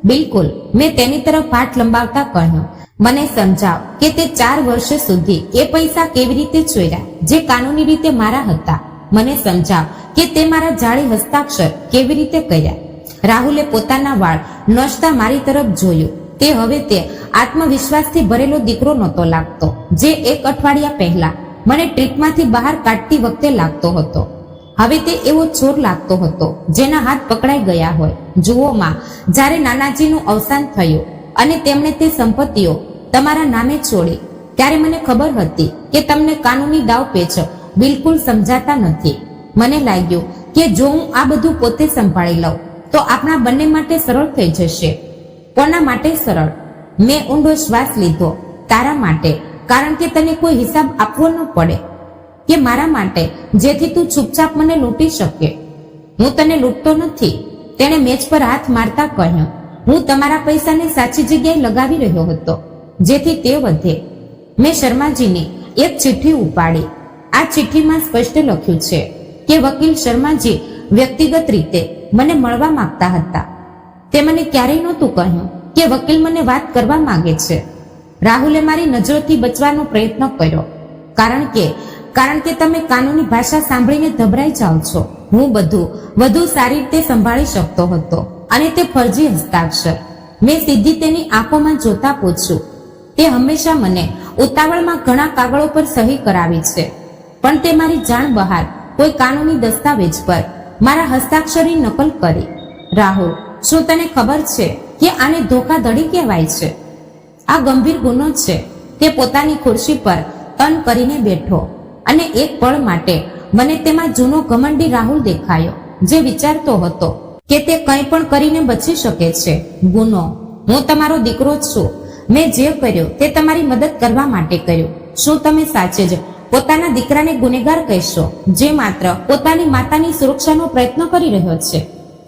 બિલકુલ. મેં તેની તરફ હાથ લંબાવતા કહ્યું, મને સમજાવ કે તે 4 વર્ષ સુધી એ પૈસા કેવી રીતે ચોર્યા જે કાનૂની રીતે મારા હતા. મને સમજાવ કે તે મારા જાળી હસ્તાક્ષર કેવી રીતે કર્યા. રાહુલે પોતાના વાળ નોચતા મારી તરફ જોયું. તે હવે તે આત્મવિશ્વાસથી ભરેલો દીકરો નહોતો લાગતો જે 1 અઠવાડિયા પહેલા મને ટ્રીપમાંથી બહાર કાઢતી વખતે લાગતો હતો. હવે તે એવો ચોર લાગતો હતો જેના હાથ પકડાઈ ગયા હોય. જુઓ માં, જ્યારે નાનાજીનું અવસાન થયું અને તેમણે તે સંપત્તિઓ તમારા નામે છોડી, ત્યારે મને ખબર હતી કે તમને કાનૂની દાવપેચ બિલકુલ સમજાતા નથી. મને લાગ્યું કે જો હું આ બધું પોતે સંભાળી લઉં તો આપણા બંને માટે સરળ થઈ જશે. કોના માટે સરળ? મેં ઊંડો શ્વાસ લીધો. તારા માટે, કારણ કે તને કોઈ હિસાબ આપવો ન પડે. કે મારા માટે, જેથી તું ચૂપચાપ મને લૂંટી શકે? હું તને લૂંટતો નથી, તેણે મેચ પર હાથ મારતા કહ્યું. હું તમારા પૈસાને સાચી જગ્યાએ લગાવી રહ્યો હતો, જેથી તે વધે. મેં શર્માજીની એક ચિઠ્ઠી ઉપાડી. આ ચિઠ્ઠીમાં સ્પષ્ટ લખ્યું છે કે વકીલ શર્માજી વ્યક્તિગત રીતે મને મળવા માંગતા હતા. તે મને ક્યારેય નહોતું કહ્યું કે વકીલ મને વાત કરવા માંગે છે. રાહુલે મારી નજરોથી બચવાનો પ્રયત્ન કર્યો, કારણ કે તમે કાનૂની ભાષા સાંભળીને ગભરાઈ જાઓ છો. હું બધું વધુ સારી રીતે સંભાળી શકતો હતો, અને તે ફરજી હસ્તાક્ષર. મેં સીધી તેની આંખોમાં જોતા પૂછ્યું. તે હંમેશા મને ઉતાવળમાં ઘણા કાગળો પર સહી કરાવી છે, પણ તે મારી જાણ બહાર કોઈ કાનૂની દસ્તાવેજ પર મારા હસ્તાક્ષરની નકલ કરી. રાહુલ, શું તને ખબર છે કે આને ધોખાધડી કહેવાય છે? આ ગંભીર ગુનો છે. તે પોતાની ખુરશી પર તન કરીને બેઠો, અને એક પળ માટે મને તેમાં જૂનો ઘમંડી રાહુલ દેખાયો, જે વિચારતો હતો કે તે કંઈ પણ કરીને બચી શકે છે. ગુનો? હું તમારો દીકરો છું. મેં જે કર્યું તે તમારી મદદ કરવા માટે કર્યું. શું તમે સાચે જ પોતાના દીકરાને ગુનેગાર કહેશો, જે માત્ર પોતાની માતાની સુરક્ષાનો પ્રયત્ન કરી રહ્યો છે?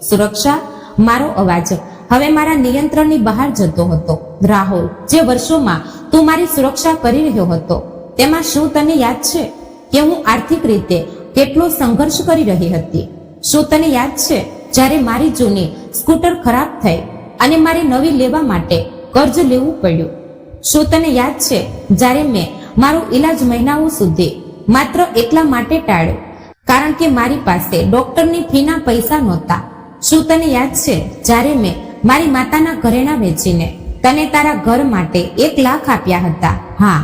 સુરક્ષા? મારો અવાજ હવે મારા નિયંત્રણની બહાર જતો હતો. રાહુલ, જે વર્ષોમાં તું મારી સુરક્ષા કરી રહ્યો હતો, તેમાં શું તને યાદ છે કે હું આર્થિક રીતે કેટલો સંઘર્ષ કરી રહી હતી? શું તને યાદ છે જ્યારે મારી જૂની સ્કૂટર ખરાબ થઈ અને મારે નવી લેવા માટે કર્જ લેવું પડ્યું? શું તને યાદ છે જ્યારે મેં મારો ઈલાજ મહિનાઓ સુધી માત્ર એટલા માટે ટાળ્યો કારણ કે મારી પાસે ડોક્ટરની ફીના પૈસા નહોતા? શું તને યાદ છે જ્યારે મેં મારી માતાના ઘરેણાં વેચીને તને તારા ઘર માટે 1 લાખ આપ્યા હતા? હા,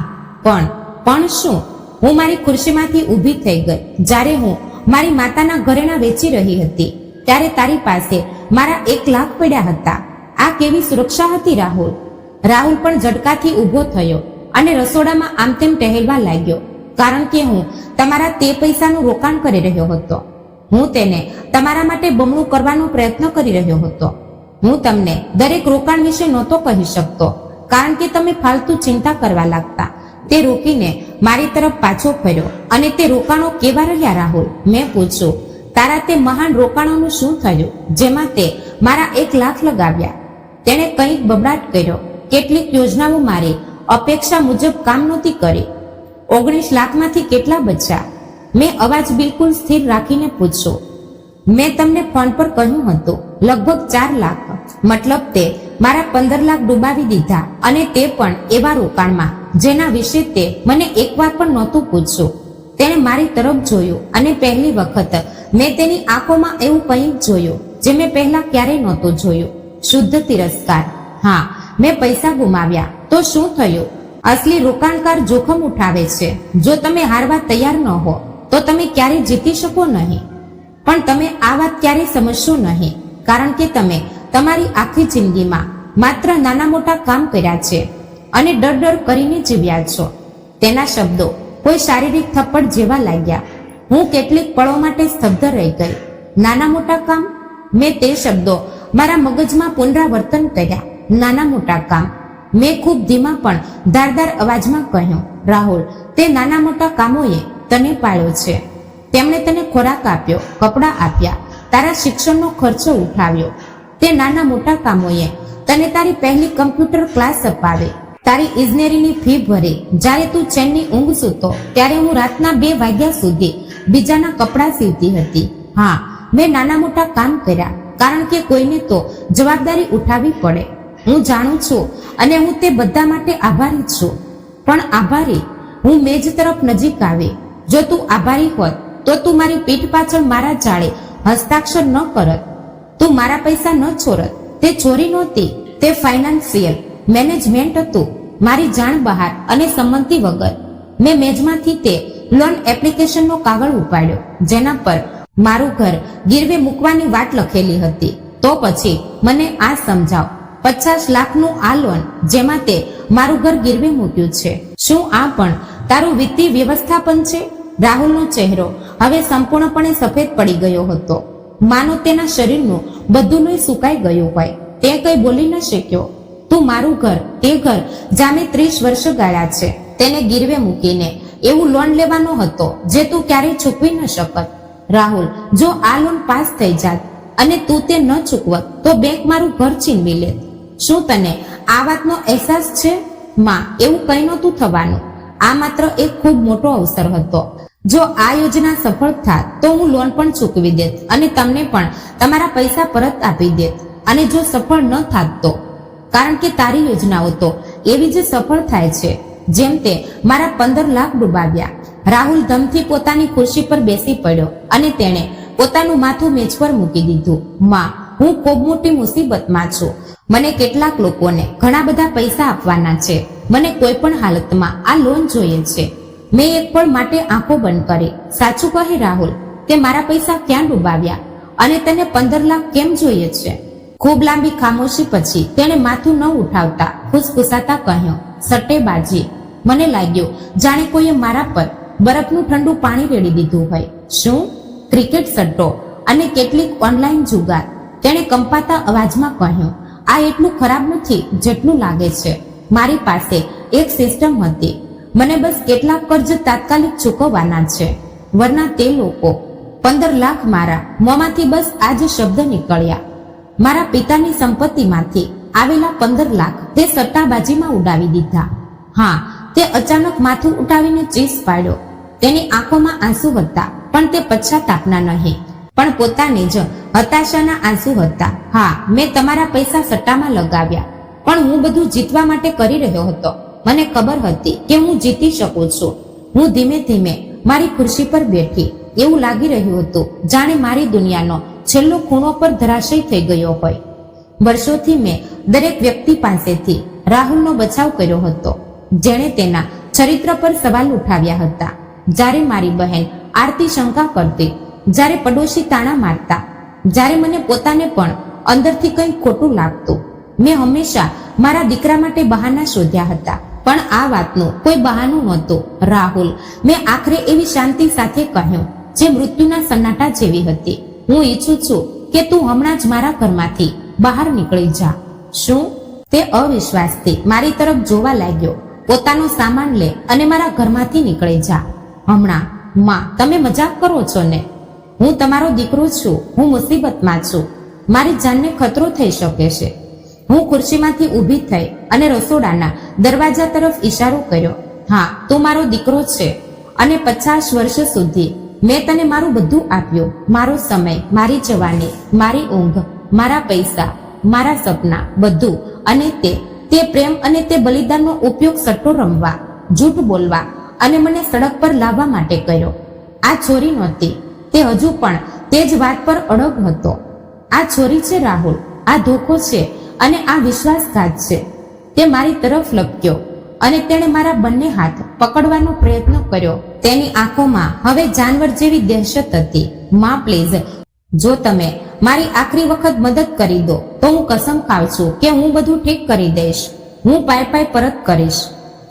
પણ શું? હું મારી ખુરશીમાંથી ઊભી થઈ ગઈ. જ્યારે હું મારી માતાના ઘરેણાં વેચી રહી હતી, ત્યારે તારી પાસે મારા 1 લાખ પડ્યા હતા. આ કેવી સુરક્ષા હતી, રાહુલ? રાહુલ પણ ઝટકાથી ઊભો થયો અને રસોડામાં આમ તેમ ટહેલવા લાગ્યો, કારણ કે હું તમારા તે પૈસાનું રોકાણ કરી રહ્યો હતો. હું તેને તમારા માટે બમણું કરવાનો પ્રયત્ન કરી રહ્યો હતો. હું તમને દરેક રોકાણ વિશે નહોતો કહી શકતો, કારણ કે તમે ફાલતુ ચિંતા કરવા લાગતા. તે રોકીને મારી તરફ પાછો ફર્યો. અને તે રોકાણો કેવા રહ્યા, રાહુલ? મેં પૂછ્યું. તારા તે મહાન રોકાણોનું શું થયું, જેમાં તે મારા 1 લાખ લગાવ્યા? તેણે કંઈક બબડાટ કર્યો. કેટલીક યોજનાઓ મારી અપેક્ષા મુજબ કામ નહોતી કરી. 19 લાખમાંથી કેટલા બચ્યા? મેં અવાજ બિલકુલ સ્થિર રાખીને પૂછ્યો. મેં તમને ફોન પર કહ્યું હતું, લગભગ 4 લાખ. મતલબ તે મારા 15 લાખ ડૂબાવી દીધા, અને તે પણ એવા રોકાણમાં જેના વિશે તે મને એકવાર પણ નહોતું પૂછ્યું. તેણે મારી તરફ જોયું, અને પહેલી વખત મેં તેની આંખોમાં એવું કંઈક જોયું જે મેં પહેલા ક્યારેય નહોતું જોયું. શુદ્ધ તિરસ્કાર. હા, મેં પૈસા ગુમાવ્યા. તો શું થયું? અસલી રોકાણકાર જોખમ ઉઠાવે છે. જો તમે હારવા તૈયાર ન હો તો તમે ક્યારેય જીતી શકો નહીં. પણ તમે આ વાત ક્યારેય સમજશો નહીં, કારણ કે તમે તમારી આખી જિંદગીમાં માત્ર નાના મોટા કામ કર્યા છે અને ડર કરીને જીવ્યા છો. તેના શબ્દો કોઈ શારીરિક થપ્પડ જેવા લાગ્યા. હું કેટલીક પળો માટે સ્તબ્ધ રહી ગઈ. નાના મોટા કામ? મેં તે શબ્દો મારા મગજમાં પુનરાવર્તન કર્યા. નાના મોટા કામ. મેં ખૂબ ધીમા પણ ધારદાર અવાજમાં કહ્યું. રાહુલ, તે નાના મોટા કામોએ તને પાળ્યો છે. તેમણે તને ખોરાક આપ્યો, કપડાં આપ્યા, તારા શિક્ષણનો ખર્ચો ઉઠાવ્યો. તે નાના મોટા કામોએ તને તારી પહેલી કમ્પ્યુટર ક્લાસ અપાવી, તારી ઇજનેરીની ફી ભરી. જ્યારે તું ચેનની ઊંઘ સૂતો, ત્યારે હું રાતના 2 વાગ્યા સુધી બીજાના કપડાં સીવતી હતી. હા, મેં નાના મોટા કામ કર્યા, કારણ કે કોઈને તો જવાબદારી ઉઠાવવી પડે. હું જાણું છું, અને હું તે બધા માટે આભારી છું. પણ આભારી? હું મેજ તરફ નજીક આવી. જો તું આભારી હોત તો તું મારી પીઠ પાછળ મારા જાળે હસ્તાક્ષર ન કરત. તું મારા પૈસા ન ચોરત. તે ચોરી નહોતી, તે ફાઇનાન્સિયલ મેનેજમેન્ટ હતું, મારી જાણ બહાર અને સંમતિ વગર. મેં મેજમાંથી તે લોન એપ્લિકેશનનો કાગળ ઉપાડ્યો, જેના પર મારું ઘર ગીરવે મૂકવાની વાત લખેલી હતી. તો પછી મને આ સમજાવ 50 લાખનું આ લોન જેમાં તે મારું ઘર ગીરવે મૂક્યું છે, શું આ પણ તારું વિત્તીય વ્યવસ્થાપન છે? રાહુલનો ચહેરો હવે સંપૂર્ણપણે સફેદ પડી ગયો હતો. માનો તેના શરીરનું બધું લોહી સુકાઈ ગયું હોય. તે કંઈ બોલી ન શક્યો. તું મારું ઘર, તે ઘર જામે 30 વર્ષ ગાળ્યા છે, તેને ગીરવે મૂકીને એવું લોન લેવાનો હતો જે તું ક્યારેય ચૂકવી ન શકત. રાહુલ, જો આ લોન પાસ થઈ જાત અને તું તે ન ચૂકવત તો બેંક મારું ઘર છીનવી લેત. શું તને આ વાતનો અહેસાસ છે? માં, એવું કંઈ નહોતું થવાનું. આ માત્ર એક ખૂબ મોટો અવસર હતો. જો આ યોજના સફળ થાત તો હું લોન પણ ચૂકવી દેત અને તમને પણ તમારા પૈસા પરત આપી દેત. અને જો સફળ ન થાત તો? કારણ કે તારી યોજનાઓ તો એવી જ સફળ થાય છે જેમ તે મારા 15 લાખ ડૂબાવ્યા. રાહુલ ધમથી પોતાની ખુરશી પર બેસી પડ્યો અને તેણે પોતાનું માથું મેજ પર મૂકી દીધું. માં, હું ખૂબ મોટી મુસીબતમાં છું. મને કેટલાક લોકોને ઘણા બધા પૈસા આપવાના છે. મને કોઈ પણ હાલતમાં આ લોન જોઈએ છે. મેં એક પળ માટે આંખો બંધ કરી. સાચું કહે રાહુલ, તે મારા પૈસા ક્યાં ડૂબાવ્યા અને તને 15 લાખ કેમ જોઈએ છે? ખૂબ લાંબી ખામોશી પછી તેણે માથું ન ઉઠાવતા ખુસખુસાતા કહ્યું, સટ્ટેબાજી. મને લાગ્યું જાણે કોઈએ મારા પર બરફનું ઠંડુ પાણી રેડી દીધું હોય. શું? ક્રિકેટ સટ્ટો અને કેટલીક ઓનલાઈન જુગાર? તેણે કંપાતા અવાજમાં કહ્યું. આ એટલું ખરાબ નથી જેટલું લાગે છે. મારી પાસે એક સિસ્ટમ હતી. મને બસ કેટલાક કર્જ તાત્કાલિક ચૂકવવાના છે. વરના તે લોકો 15 લાખ મારા મોંમાંથી બસ આ જ શબ્દ નીકળ્યા. મારા પિતાની સંપત્તિમાંથી આવેલા 15 લાખ તે સટ્ટાબાજીમાં ઉડાવી દીધા. હા, તે અચાનક માથું ઉઠાવીને ચીસ પાડ્યો. તેની આંખોમાં આંસુ હતા, પણ તે પશ્ચાતાપના નહીં, પણ પોતાની જ હતાશાના આંસુ હતા. હા, મેં તમારા પૈસા સટ્ટામાં લગાવ્યા, પણ હું બધું જીતવા માટે કરી રહ્યો હતો. મને ખબર હતી કે હું જીતી શકું છું. હું ધીમે ધીમે મારી ખુરશી પર બેઠી. એવું લાગી રહ્યું હતું જાણે મારી દુનિયાનો છેલ્લો ખૂણો પર ધરાશય થઈ ગયો હોય. વર્ષોથી મેં દરેક વ્યક્તિ પાસેથી રાહુલનો બચાવ કર્યો હતો, જેણે તેના ચરિત્ર પર સવાલ ઉઠાવ્યા હતા. જ્યારે મારી બહેન આરતી શંકા કરતી, જ્યારે પડોશી તાણા મારતા, જ્યારે મને પોતાને પણ અંદરથી કંઈ ખોટું લાગતું, મેં હંમેશા મારા દીકરા માટે બહાના શોધ્યા હતા. પણ આ વાતનું કોઈ બહાનું નહોતું. રાહુલ, મેં આખરે એવી શાંતિ સાથે કહ્યું જે મૃત્યુના સન્નાટા જેવી હતી, હું ઈચ્છું છું કે તું હમણાં જ મારા ઘરમાંથી બહાર નીકળી જા. શું? તે અવિશ્વાસથી મારી તરફ જોવા લાગ્યો. પોતાનો સામાન લે અને મારા ઘરમાંથી નીકળી જા હમણાં. માં, તમે મજાક કરો છો ને? હું તમારો દીકરો છું. હું મુસીબતમાં છું. મારી જાનને ખતરો થઈ શકે છે. હું ખુરશીમાંથી ઊભી થઈ અને રસોડાના દરવાજા તરફ ઈશારો કર્યો. હા, તું મારો દીકરો છે અને 50 વર્ષ સુધી મેં તને મારું બધું આપ્યું. મારો સમય, મારી જવાની, મારી ઊંઘ, મારા પૈસા, મારા સપના, બધું. અને તે પ્રેમ અને તે બલિદાનનો ઉપયોગ સટ્ટો રમવા, જૂઠ બોલવા અને મને સડક પર લાવવા માટે કર્યો. આ છોરી નહોતી. તે હજુ પણ તે જ વાત પર અડગ હતો. આ છોરી છે રાહુલ. આ ધોખો છે અને આ વિશ્વાસઘાત છે. તે મારી તરફ લપક્યો અને તેણે મારા બંને હાથ પકડવાનો પ્રયત્ન કર્યો. તેની આંખોમાં હવે જાનવર જેવી દહેશત હતી. માં, પ્લીઝ, જો તમે મારી આખરી વખત મદદ કરી દો તો હું કસમ ખાઉં છું કે હું બધું ઠીક કરી દઈશ. હું પાય પરત કરીશ.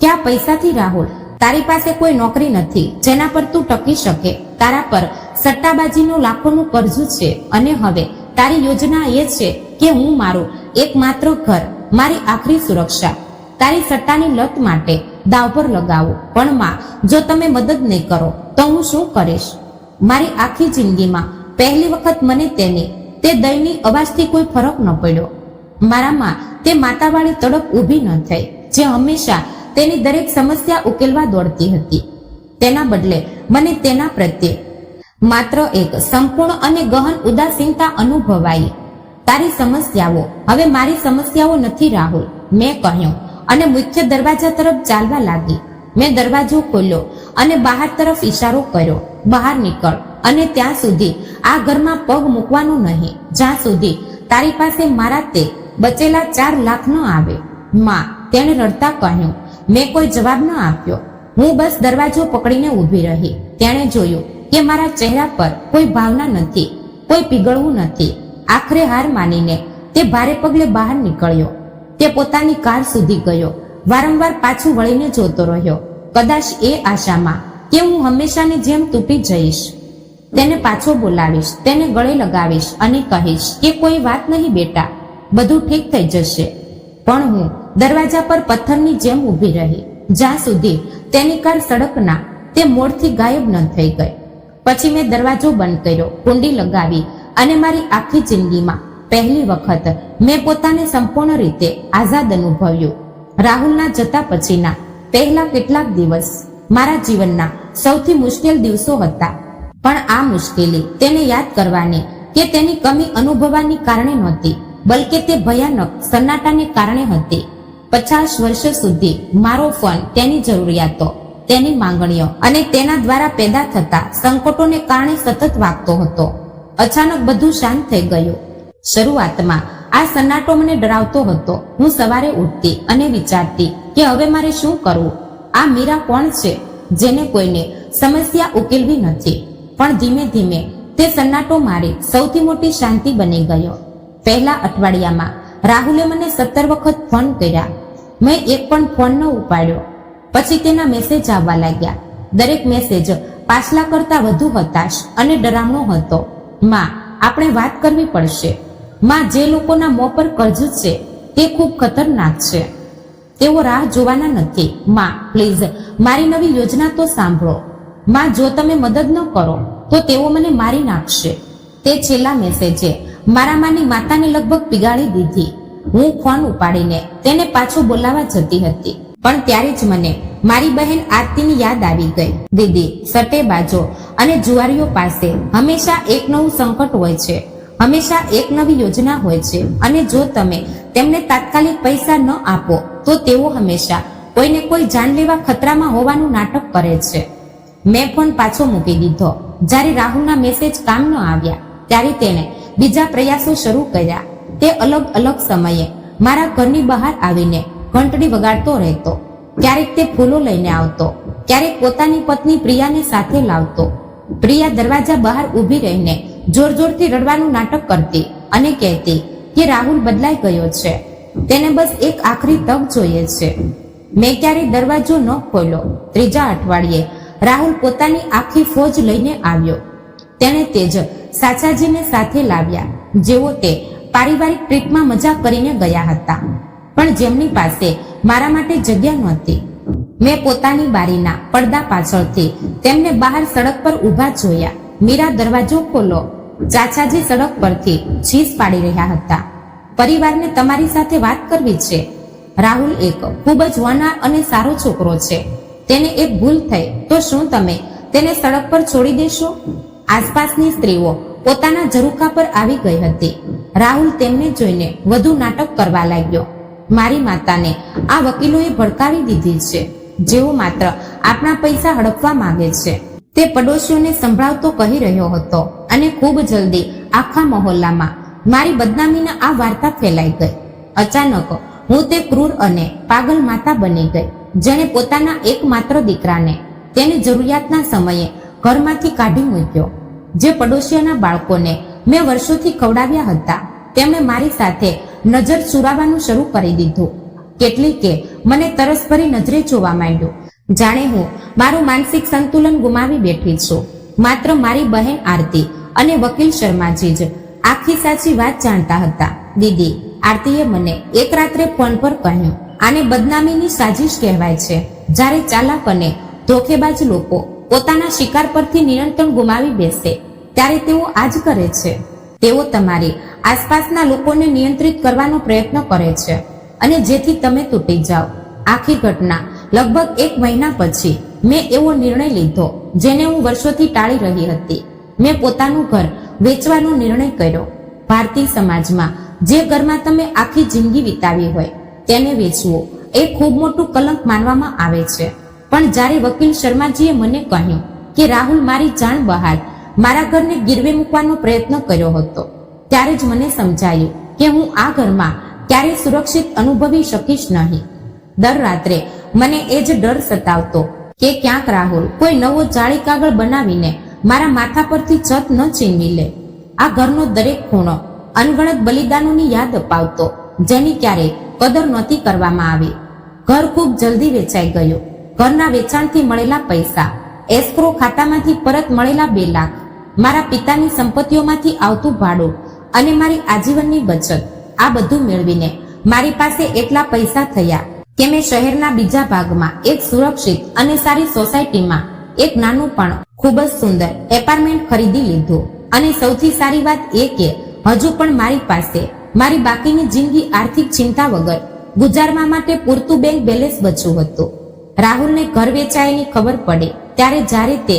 ક્યાં પૈસાથી રાહુલ? તારી પાસે કોઈ નોકરી નથી જેના પર તું ટકી શકે. તારા પર સટ્ટાબાજીનું લાખોનું કર્જ છે અને હવે તારી યોજના એ છે કે હું મારું એકમાત્ર ઘર, મારી આખરી સુરક્ષા તારી સટ્ટાની લત માટે દાવ પર લગાવું. પણ માં, જો તમે મદદ નહીં કરો તો હું શું કરીશ? મારી આખી જિંદગીમાં પહેલી વખત મને તે દયની અવાજથી કોઈ ફરક ન પડ્યો. મારામાં તે માતાવાળી તડપ ઊભી ન થઈ જે હંમેશા તેની દરેક સમસ્યા ઉકેલવા દોડતી હતી. તેના બદલે મને તેના પ્રત્યે માત્ર એક સંપૂર્ણ અને ગહન ઉદાસીનતા અનુભવાઈ. તારી સમસ્યાઓ હવે મારી સમસ્યાઓ નથી રાહુલ, મેં કહ્યું અને મુખ્ય દરવાજા તરફ ચાલવા લાગી. મેં દરવાજો ખોલ્યો અને બહાર તરફ ઈશારો કર્યો. બહાર નીકળ અને ત્યાં સુધી આ ઘરમાં પગ મૂકવાનો નહીં જ્યાં સુધી તારી પાસે મારા તે બચેલા 4 લાખ ન આવે. માં, તેણે રડતા કહ્યું. મેં કોઈ જવાબ ન આપ્યો. હું બસ દરવાજો પકડીને ઊભી રહી. તેણે જોયું કે મારા ચહેરા પર કોઈ ભાવના નથી, કોઈ પીગળવું નથી. આખરે હાર માનીને તે ભારે પગલે બહાર નીકળ્યો. તે પોતાની કાર સુધી ગયો. વારંવાર પાછું વળીને જોતો રહ્યો, કદાચ એ આશામાં કે હું હંમેશાની જેમ તૂટી જઈશ. તેને પાછો બોલાવીશ, તેને ગળે લગાવીશ અને કહીશ કે કોઈ વાત નહીં બેટા, બધું ઠીક થઈ જશે. પણ હું દરવાજા પર પથ્થરની જેમ ઊભી રહી જ્યાં સુધી તેની કાર સડકના તે મોડથી ગાયબ ન થઈ ગઈ. પછી મેં દરવાજો બંધ કર્યો, કુંડી લગાવી અને મારી આખી જિંદગીમાં પહેલી વખત મેં પોતાને સંપૂર્ણ રીતે આઝાદ અનુભવ્યું. રાહુલના જતા પછીના પહેલા કેટલાક દિવસ મારા જીવનના સૌથી મુશ્કેલ દિવસો હતા. પણ આ મુશ્કેલી તેને યાદ કરવાની કે તેની કમી અનુભવવાની કારણે નહોતી, બલકે તે ભયાનક સન્નાટાને કારણે હતી. 50 વર્ષ સુધી મારો ફોન તેની જરૂરિયાતો, તેની માંગણીઓ અને તેના દ્વારા પેદા થતા સંકટોને કારણે સતત વાગતો હતો. અચાનક બધું શાંત થઈ ગયું. શરૂઆતમાં આ સન્નાટો મને ડરાવતો હતો. હું સવારે ઉઠતી અને વિચારતી કે હવે મારે શું કરવું? આ મીરા કોણ છે જેને કોઈને સમસ્યા ઉકેલવી નથી? પણ ધીમે ધીમે તે સન્નાટો મારી સૌથી મોટી શાંતિ બની ગયો. પહેલા અઠવાડિયામાં રાહુલે મને 17 વખત ફોન કર્યા. મેં એક પણ ફોન ન ઉપાડ્યો. પછી તેના મેસેજ આવવા લાગ્યા. દરેક મેસેજ પાછલા કરતા વધુ હતાશ અને ડરામણો હતો. માં, આપણે વાત કરવી પડશે. માં, જે લોકોના મોં પર કર્જ છે તે ખૂબ ખતરનાક છે. તેઓ રાહ જોવાના નથી. માં, પ્લીઝ મારી નવી યોજના તો સાંભળો. માં, જો તમે મદદ ન કરો તો તેઓ મને મારી નાખશે. તે છેલ્લા મેસેજે મારા માની માતાને લગભગ પીગાળી દીધી. હું ફોન ઉપાડીને તેને પાછો બોલાવવા જતી હતી, પણ ત્યારે જ મને મારી બહેન આરતીની યાદ આવી ગઈ. દીદી, સટ્ટેબાજો અને જુવારીઓ પાસે હંમેશા એક નવું સંકટ હોય છે, હંમેશા એક નવી યોજના હોય છે, અને જો તમે તેમને તાત્કાલિક પૈસા ન આપો તો તેઓ હંમેશા કોઈને કોઈ જાનલેવા ખતરામાં હોવાનું નાટક કરે છે. મેં ફોન પાછો મૂકી દીધો. જ્યારે રાહુલના મેસેજ કામ ન આવ્યા ત્યારે તેણે બીજા પ્રયાસો શરૂ કર્યા. તે અલગ અલગ સમયે મારા ઘરની બહાર આવીને ઘંટડી વગાડતો રહેતો. ક્યારેક તે ફૂલો લઈને આવતો, ક્યારેક પોતાની પત્ની પ્રિયાને સાથે લાવતો. પ્રિયા દરવાજા બહાર ઊભી રહીને જોર જોરથી રડવાનું નાટક કરતી અને કહેતી કે રાહુલ બદલાઈ ગયો છે, તેને બસ એક આખરી તક જોઈએ છે. મેં ક્યારેય દરવાજો ન ખોલ્યો. ત્રીજા અઠવાડિયે રાહુલ પોતાની આખી ફોજ લઈને આવ્યો. તેણે તેજ સાચાજીને સાથે લાવ્યા, જેઓ તે પારિવારિક ટ્રીપમાં મજા કરીને ગયા હતા, પણ જેમની પાસે મારા માટે જગ્યા નહોતી. મેં પોતાની બારીના પડદા પાછળથી તેમને બહાર સડક પર ઊભા જોયા. મીરા, દરવાજો ખોલો. ચાચાજી સડક પરથી ચીસ પાડી રહ્યા હતા. પરિવારને તમારી સાથે વાત કરવી છે. રાહુલ એક ખૂબ જ હોનાર અને સારો છોકરો છે. તેને એક ભૂલ થઈ તો શું તમે તેને સડક પર છોડી દેશો? આસપાસની સ્ત્રીઓ પોતાના ઝરૂખા પર આવી ગઈ હતી. રાહુલ તેમને જોઈને વધુ નાટક કરવા લાગ્યો. મારી માતાને આ વકીલોએ ભડકાવી દીધી છે, જેઓ માત્ર આપણા પૈસા હડપવા માંગે છે. તે પડોશીઓને સંભળાવતો કહી રહ્યો હતો અને ખૂબ જલ્દી આખા મહોલ્લામાં મારી બદનામીના આ વાર્તા ફેલાઈ ગઈ. અચાનક હું તે ક્રૂર અને પાગલ માતા બની ગઈ, જેણે પોતાના એકમાત્ર દીકરાને તેની જરૂરિયાતના સમયે ઘરમાંથી કાઢી મૂક્યો. જે પડોશીઓના બાળકોને મેં વર્ષોથી ખવડાવ્યા હતા, તેમણે મારી સાથે નજર ચુરાવવાનું શરૂ કરી દીધું. કેટલીકે મને તરસભરી નજરે જોવા માંડ્યું, જાણે હું મારું માનસિક સંતુલન ગુમાવી બેઠી છું. માત્ર મારી બહેન આરતી અને વકીલ શર્માજી જ આખી સાચી વાત જાણતા હતા. દીદી, આરતીએ મને એક રાત્રે ફોન પર કહ્યું, આને બદનામીની સાજિશ કહેવાય છે. જ્યારે ચાલાક અને ધોખેબાજ લોકો પોતાના શિકાર પરથી નિયંત્રણ ગુમાવી બેસે ત્યારે તેઓ આ જ કરે છે. તેઓ તમારી આસપાસના લોકોને નિયંત્રિત કરવાનો પ્રયત્ન કરે છે, અને જેથી તમે તૂટી જાઓ. આખી ઘટના લગભગ 1 મહિના પછી મેં એવો નિર્ણય લીધો જેને હું વર્ષોથી ટાળી રહી હતી. મેં પોતાનું ઘર વેચવાનો નિર્ણય કર્યો. ભારતીય સમાજમાં જે ઘરમાં તમે આખી જિંદગી વિતાવી હોય તેને વેચવું એ ખૂબ મોટું કલંક માનવામાં આવે છે. પણ જ્યારે વકીલ શર્માજીએ મને કહ્યું કે રાહુલ મારી જાણ બહાર મારા ઘરને ગીરવે મૂકવાનો પ્રયત્ન કર્યો હતો, ત્યારે જ મને સમજાયું કે હું આ ઘરમાં ક્યારેય સુરક્ષિત અનુભવી શકીશ નહીં. દર રાત્રે મને એ જ ડર સતાવતો કે ક્યાંક રાહુલ કોઈ નવો જાળી કાગળ બનાવીને મારા માથા પરથી છત ન છીનવી લે. આ ઘરનો દરેક ખૂણો અનગણત બલિદાનોની યાદ અપાવતો, જેની ક્યારેય કદર નહોતી કરવામાં આવી. ઘર ખૂબ જલ્દી વેચાઈ ગયું. ઘરના વેચાણથી મળેલા પૈસા, એસ્ક્રો ખાતામાંથી પરત મળેલા 2 લાખ, મારા પિતાની સંપત્તિઓમાંથી આવતું ભાડું અને મારી આજીવનની બચત, આ બધું મેળવીને મારી પાસે એટલા પૈસા થયા કે મેં શહેરના બીજા ભાગમાં એક સુરક્ષિત અને સારી સોસાયટીમાં એક નાનું પણ ખૂબ જ સુંદર એપાર્ટમેન્ટ ખરીદી લીધું. અને સૌથી સારી વાત એ કે હજુ પણ મારી પાસે મારી બાકીની જિંદગી આર્થિક ચિંતા વગર ગુજારવા માટે પૂરતું બેંક બેલેન્સ બચ્યું હતું. રાહુલને ઘર વેચાયાની ખબર પડે ત્યારે જ્યારે તે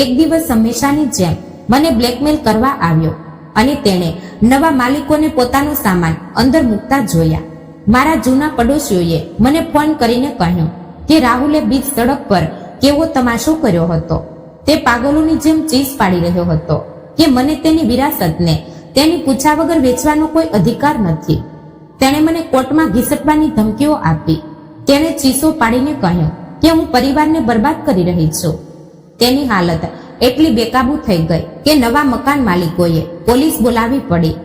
એક દિવસ હંમેશાની જેમ મને બ્લેકમેલ કરવા આવ્યો અને તેણે નવા માલિકોને પોતાનો સામાન અંદર મૂકતા જોયા. મારા જૂના પડોશીઓએ મને ફોન કરીને કહ્યું કે રાહુલે બીજ સડક પર કેવો તમાશો કર્યો હતો. તે પાગલોની જેમ ચીસ પાડી રહ્યો હતો કે મને તેની વિરાસતને તેની પૂછા વગર વેચવાનો કોઈ અધિકાર નથી. તેણે મને કોર્ટમાં ઘીસટવાની ધમકીઓ આપી. તેણે ચીસો પાડીને કહ્યું કે હું પરિવારને બરબાદ કરી રહી છું. તેની હાલત એટલી બેકાબૂ થઈ ગઈ કે નવા મકાન માલિકોએ પોલીસ બોલાવી પડી.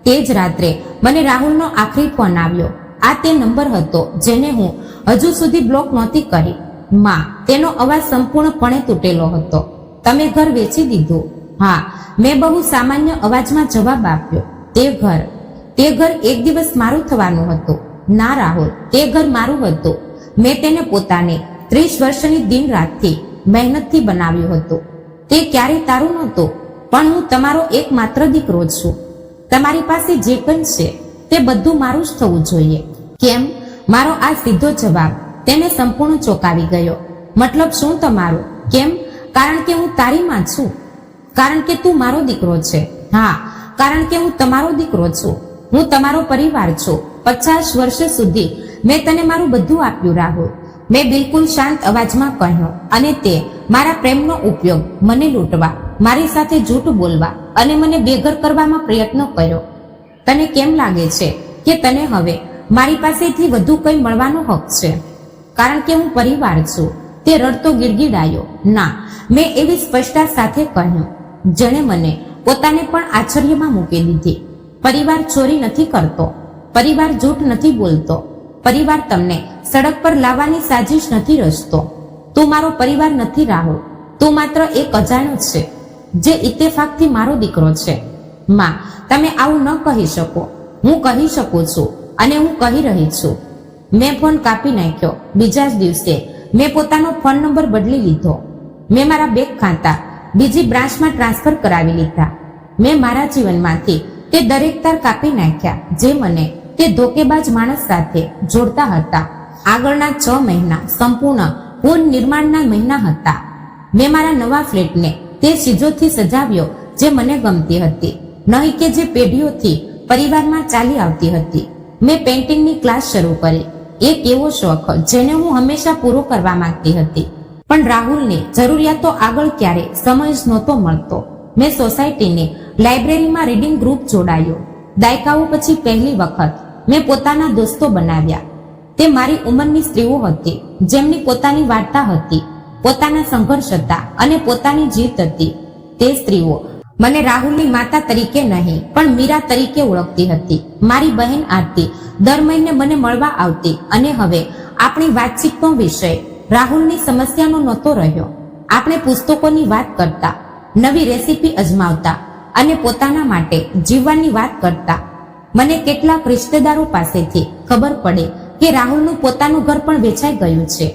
તે જ રાત્રે મને રાહુલનો આખરી ફોન આવ્યો. આ તે નંબર હતો જેને હું હજુ સુધી બ્લોક નહોતી કરી. માં, તેનો અવાજ સંપૂર્ણપણે તૂટેલો હતો. તમે ઘર વેચી દીધું? હા, મેં બહુ સામાન્ય અવાજમાં જવાબ આપ્યો. તે ઘર એક દિવસ મારું થવાનું હતું. ના રાહુલ, તે ઘર મારું હતું. મેં તેને પોતાની 30 વર્ષની દિન રાતથી મહેનતથી બનાવ્યું હતું. તે ક્યારેય તારું નહોતું, પણ હું તમારો એકમાત્ર દીકરો છું. તમારી પાસે જે કંઈ છે તે બધું મારું જ થવું જોઈએ. કેમ? મારો આ સીધો જવાબ તેને સંપૂર્ણ ચોંકાવી ગયો. મતલબ શું તમારું? કેમ? કારણ કે હું તારી માં છું. કારણ કે તું મારો દીકરો છે. હા, કારણ કે હું તમારો દીકરો છું. હું તમારો પરિવાર છું. 50 વર્ષ સુધી મેં તને મારું બધું આપ્યું રાહુલ, મેં બિલકુલ શાંત અવાજમાં કહ્યું. અને તે મારા પ્રેમનો ઉપયોગ મને લૂંટવા, મારી સાથે જૂઠ બોલવા અને મને બેઘર કરવામાં પ્રયત્ન કર્યો. તને કેમ લાગે છે કે તને હવે મારી પાસેથી વધુ કંઈ મળવાનો હક છે? કારણ કે હું પરિવાર છું. તે રડતો ગીડગીડાયો. ના, મેં એવી સ્પષ્ટતા સાથે કહ્યું જેણે મને પોતાને પણ આશ્ચર્યમાં મૂકી દીધી. પરિવાર ચોરી નથી કરતો. પરિવાર જૂઠ નથી બોલતો. પરિવાર તમને સડક પર લાવવાની સાજિશ નથી રચતો. તું મારો પરિવાર નથી રાહુલ. તું માત્ર એક અજાણ્યો છે જે ઇત્તેફાકથી મારો દીકરો છે. માં, તમે આવું ન કહી શકો. હું કહી શકું છું અને હું કહી રહી છું. મેં ફોન કાપી નાખ્યો. બીજા જ દિવસે મેં પોતાનો ફોન નંબર બદલી લીધો. મેં મારા બેંક ખાતા બીજી બ્રાન્ચમાં ટ્રાન્સફર કરાવી લીધા. મેં મારા જીવનમાંથી તે દરેક તાર કાપી નાખ્યા જે મને તે ધોકેબાજ માણસ સાથે જોડતા હતા. આગળના 6 મહિના સંપૂર્ણ પુનઃનિર્માણના મહિના હતા. મેં મારા નવા ફ્લેટને તે ચીજોથી સજાવ્યો જે મને ગમતી હતી, નહીં કે જે પેઢીઓથી પરિવારમાં ચાલી આવતી હતી. મેં પેઇન્ટિંગની ક્લાસ શરૂ કરી. એક એવો શોખ જેને હું હંમેશા પૂરો કરવા માંગતી હતી. પણ રાહુલની જરૂરિયાતો આગળ ક્યારે સમય જ નહોતો મળતો. મેં સોસાયટીની લાઇબ્રેરીમાં રીડિંગ ગ્રુપ જોડાયો. દાયકાઓ પછી પહેલી વખત મેં પોતાના દોસ્તો બનાવ્યા. તે મારી ઉંમરની સ્ત્રીઓ હતી જેમની પોતાની વાર્તા હતી, પોતાના સંઘર્ષ હતા અને પોતાની જીત હતી. તે સ્ત્રીઓ મને રાહુલની માતા તરીકે નહીં પણ મીરા તરીકે ઓળખતી હતી. મારી બહેન આરતી દર મહિને મને મળવા આવતી અને હવે આપણી વાતચીતનો વિષય રાહુલની સમસ્યાનો નહોતો રહ્યો. આપણે પુસ્તકોની વાત કરતા, નવી રેસીપી અજમાવતા અને પોતાના માટે જીવવાની વાત કરતા. મને કેટલાક રિશ્તેદારો પાસેથી ખબર પડે કે રાહુલનું પોતાનું ઘર પણ વેચાઈ ગયું છે.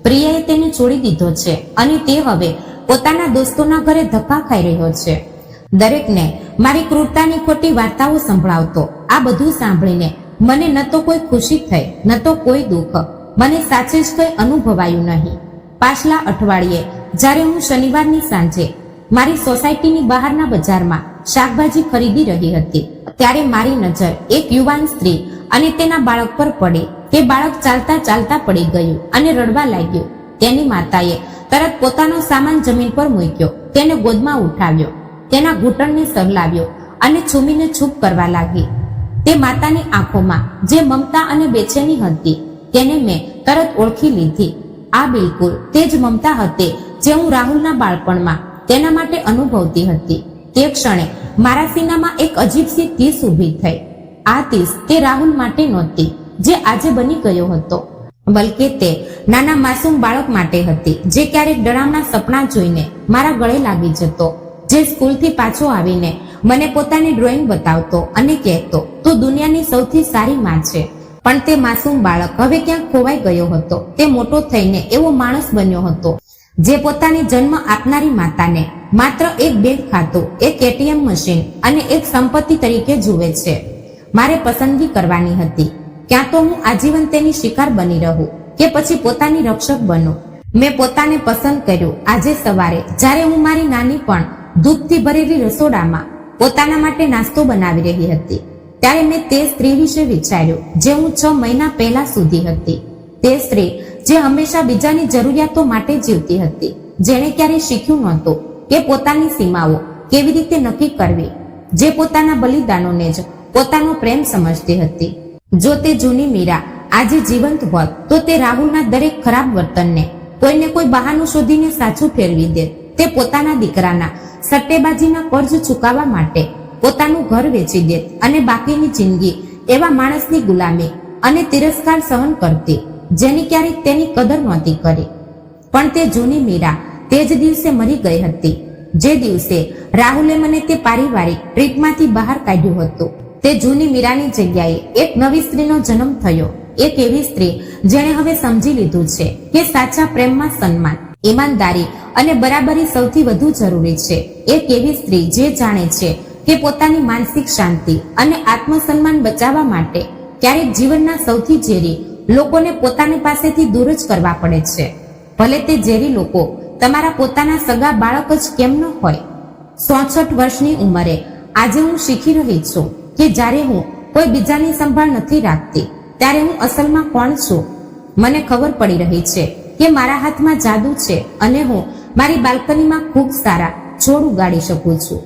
પ્રિયાએ તેને છોડી દીધો છે અને તે હવે પોતાના દોસ્તોના ઘરે ધક્કા ખાઈ રહ્યો છે. દરેકને મારી ક્રૂરતાની ખોટી વાર્તાઓ સંભળાવતો. આ બધું સાંભળીને મને ન તો કોઈ ખુશી થઈ ન તો કોઈ દુઃખ. મને સાચે જ કંઈ અનુભવાયું નહીં. પાછલા અઠવાડિયે જ્યારે હું શનિવારની સાંજે મારી સોસાયટીની બહારના બજારમાં શાકભાજી ખરીદી રહી હતી ત્યારે મારી નજર એક યુવાન સ્ત્રી અને તેના બાળક પર પડી. તે બાળક ચાલતા ચાલતા પડી ગયું અને રડવા લાગ્યું. તેની માતાએ તરત પોતાનો સામાન જમીન પર મૂક્યો, તેને ગોદમાં ઉઠાવ્યો, તેના ઘૂંટણને સહલાવ્યો અને છૂમીને છૂપ કરવા લાગી. તે માતાની આંખોમાં જે મમતા અને બેચેની હતી તેને મેં તરત ઓળખી લીધી. આ બિલકુલ તે જ મમતા હતી જે હું રાહુલના બાળપણમાં તેના માટે અનુભવતી હતી. તે ક્ષણે મારા સીનામાં એક અજીબસી તીસ ઊભી થઈ. આ તીસ તે રાહુલ માટે નહોતી, જે આજે બની ગયો હતો, બલકે તે નાના માસૂમ બાળક માટે હતી જે ક્યારેક ડરામણા સપના જોઈને મારા ગળે લાગી જતો, જે સ્કૂલથી પાછો આવીને મને પોતાની ડ્રોઈંગ બતાવતો અને કહેતો, તું દુનિયાની સૌથી સારી માં છે. પણ તે માસૂમ બાળક હવે ક્યાંક ખોવાઈ ગયો હતો. તે મોટો થઈને એવો માણસ બન્યો હતો જે પોતાની જન્મ આપનારી માતાને માત્ર એક બેંક ખાતું, એક એટીએમ મશીન અને એક સંપત્તિ તરીકે જુએ છે. મારે પસંદગી કરવાની હતી, ક્યાં તો હું આજીવન તેની શિકાર બની રહું કે પછી પોતાની રક્ષક બનું. મેં પોતાને પસંદ કર્યું. આજે સવારે જ્યારે હું મારી નાની પણ દૂધથી ભરેલી રસોડામાં પોતાના માટે નાસ્તો બનાવી રહી હતી, ત્યારે મેં તે સ્ત્રી વિશે વિચાર્યું જે હું 6 મહિના પહેલા સુધી હતી. તે સ્ત્રી જે હંમેશા બીજાની જરૂરિયાતો માટે જીવતી હતી, જેણે ક્યારેય શીખ્યું નહોતું કે પોતાની સીમાઓ કેવી રીતે નક્કી કરવી, જે પોતાના બલિદાનોને જ પોતાનો પ્રેમ સમજતી હતી. જો તે જૂની મીરા આજે જીવંત હોત તો તે રાહુલના દરેક ખરાબ વર્તનને કોઈને કોઈ બહાનું શોધીને સાચું ફેરવી દે. તે પોતાના દીકરાના સટ્ટેબાજીના કર્જ ચૂકવવા માટે પોતાનું ઘર વેચી દેત અને બાકીની જિંદગી એવા માણસની ગુલામી અને તિરસ્કાર સહન કરતી જેની ક્યારેક તેની કદર નહોતી કરી. પણ તે જૂની મીરા તે જ દિવસે મરી ગઈ હતી, જે દિવસે રાહુલે મને તે પારિવારિક ટ્રીપમાંથી બહાર કાઢ્યું હતું. તે જૂની મીરાની જગ્યાએ એક નવી સ્ત્રીનો જન્મ થયો, એક એવી સ્ત્રી જેણે હવે સમજી લીધું છે કે સાચા પ્રેમમાં સન્માન, ઈમાનદારી અને બરાબરી સૌથી વધુ જરૂરી છે. એક એવી સ્ત્રી જે જાણે છે કે પોતાની માનસિક શાંતિ અને આત્મસન્માન બચાવવા માટે ક્યારેક જીવનના સૌથી ઝેરી લોકોને પોતાની પાસેથી દૂર જ કરવા પડે છે, ભલે તે ઝેરી લોકો તમારા પોતાના સગા બાળક જ કેમ ન હોય. 66 વર્ષની ઉંમરે આજે હું શીખી રહી છું કે જ્યારે હું કોઈ બીજાની સંભાળ નથી રાખતી ત્યારે હું અસલમાં કોણ છું. મને ખબર પડી રહી છે કે મારા હાથમાં જાદુ છે અને હું મારી બાલ્કનીમાં ખૂબ સારા છોડ ઉગાડી શકું છું.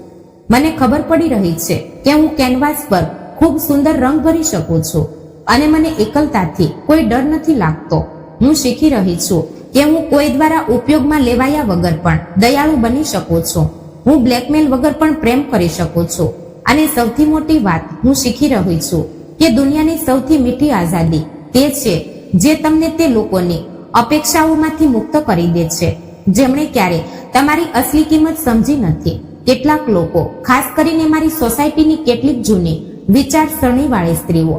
મને ખબર પડી રહી છે કે હું કેનવાસ પર ખૂબ સુંદર રંગ ભરી શકું છું અને મને એકલતાથી કોઈ ડર નથી લાગતો. હું શીખી રહી છું કે હું કોઈ દ્વારા ઉપયોગમાં લેવાયા વગર પણ દયાળુ બની શકું છું. હું બ્લેકમેલ વગર પણ પ્રેમ કરી શકું છું. અને સૌથી મોટી વાત હું શીખી રહી છું કે દુનિયાની સૌથી મીઠી આઝાદી તે છે જે તમને તે લોકોની અપેક્ષાઓમાંથી મુક્ત કરી દે છે જેમણે ક્યારે તમારી અસલી કિંમત સમજી નથી. કેટલાક લોકો, ખાસ કરીને મારી સોસાયટીની કેટલીક જૂની વિચારસરણીવાળી સ્ત્રીઓ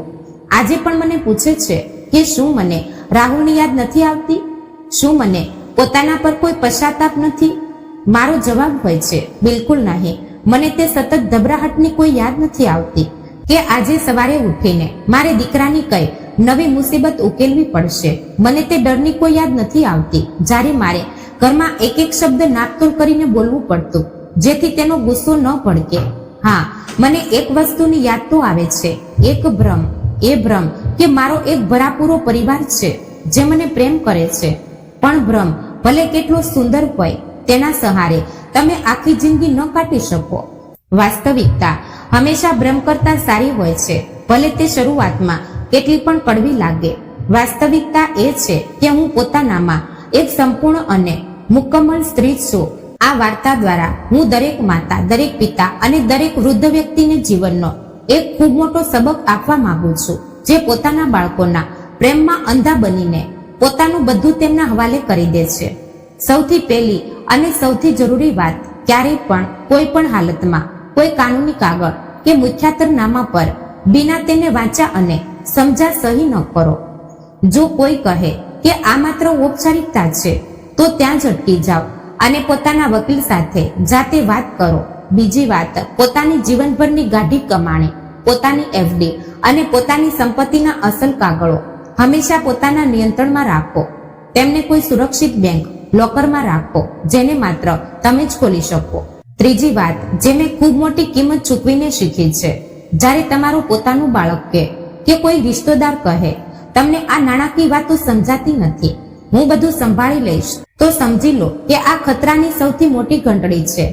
આજે પણ મને પૂછે છે કે શું મને રાહુલની યાદ નથી આવતી, શું મને પોતાના પર કોઈ પશ્ચાતાપ નથી. મારો જવાબ હોય છે, બિલકુલ નહીં. મને તે સતત ગભરાહટની કોઈ યાદ નથી આવતી કે આજે સવારે ઉઠીને મારે દીકરાની કઈ નવી મુસીબત ઉકેલવી પડશે. મને તે ડરની કોઈ યાદ નથી આવતી જ્યારે મારે ઘરમાં એક એક શબ્દ નાપતોલ કરીને બોલવું પડતું જેથી તેનો ગુસ્સો ન ભડકે. હા, મને એક વસ્તુની યાદ તો આવે છે, એક ભ્રમ. એ ભ્રમ કે મારો એક ભરાપૂરો પરિવાર છે જે મને પ્રેમ કરે છે. પણ ભ્રમ ભલે કેટલો સુંદર હોય, તેના સહારે તમે આખી જિંદગી ન કાઢી શકો. વાસ્તવિકતા હંમેશા ભ્રમ કરતા સારી હોય છે, ભલે તે શરૂઆતમાં કેટલી પણ કડવી લાગે. વાસ્તવિકતા એ છે કે હું પોતાનામાં એક સંપૂર્ણ અને મુકમ્મલ સ્ત્રી છું. આ વાર્તા દ્વારા હું દરેક માતા, દરેક પિતા અને દરેક વૃદ્ધ વ્યક્તિને જીવનનો એક ખૂબ મોટો સબક આપવા માંગુ છું, જે પોતાના બાળકોના પ્રેમમાં અંધા બનીને પોતાનું બધું તેમના હવાલે કરી દે છે. સૌથી પહેલી અને સૌથી જરૂરી વાત, ક્યારેય પણ કોઈ પણ હાલતમાં કોઈ કાનૂની કાગળ કે મુખ્યાતરનામા પર બિના તેને વાંચ્યા અને સમજા સહી ન કરો. જો કોઈ કહે કે આ માત્ર ઔપચારિકતા છે તો ત્યાં જ અટકી જાઓ અને પોતાના વકીલ સાથે જાતે વાત કરો. બીજી વાત, પોતાની જીવનભરની ગાઢી કમાણી, પોતાની એફડી અને પોતાની સંપત્તિના અસલ કાગળો હંમેશા પોતાના નિયંત્રણમાં રાખો. તેમને કોઈ સુરક્ષિત બેંક લોકરમાં રાખો જેને માત્ર તમે જ ખોલી શકો. ત્રીજી વાત જે મેં ખૂબ મોટી કિંમત ચૂકવીને શીખી છે, જ્યારે તમારું પોતાનું બાળક કે કોઈ રિશ્તેદાર કહે તમને આ નાણાકીય વાતો સમજાતી નથી, હું બધું સંભાળી લઈશ, તો સમજી લો કે આ ખતરાની સૌથી મોટી ઘંટડી છે.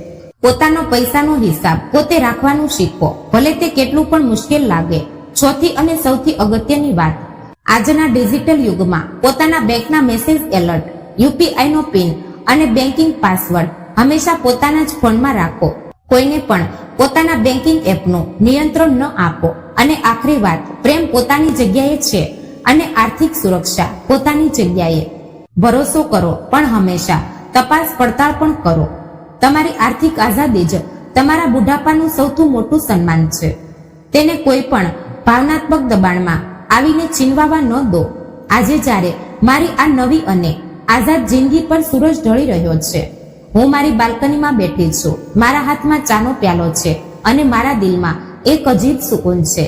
પોતાનો પૈસાનો હિસાબ પોતે રાખવાનું શીખો, ભલે તે કેટલું પણ મુશ્કેલ લાગે. ચોથી અને સૌથી અગત્યની વાત, આજના ડિજિટલ યુગમાં પોતાના બેંકના મેસેજ એલર્ટ, યુપીઆઈનો પિન અને બેન્કિંગ પાસવર્ડ હંમેશા પોતાના જ ફોનમાં રાખો. કોઈને પણ પોતાના બેન્કિંગ એપનું નિયંત્રણ ન આપો. અને આખરી વાત, પ્રેમ પોતાની જગ્યાએ છે અને આર્થિક સુરક્ષા પોતાની જગ્યાએ. ભરોસો કરો પણ હંમેશા તપાસ પડતાળ પણ કરો. તમારી આર્થિક આઝાદી જ તમારા બુઢાપાનું સૌથી મોટું સન્માન છે. તેને કોઈ પણ ભાવનાત્મક દબાણમાં આવીને છીનવાવા ન દો. આજે જ્યારે મારી આ નવી અને આઝાદ જિંદગી પર સૂરજ ઢળી રહ્યો છે, હું મારી બાલ્કનીમાં બેઠી છું. મારા હાથમાં ચાનો પ્યાલો છે અને મારા દિલમાં એક અજીબ સુકૂન છે.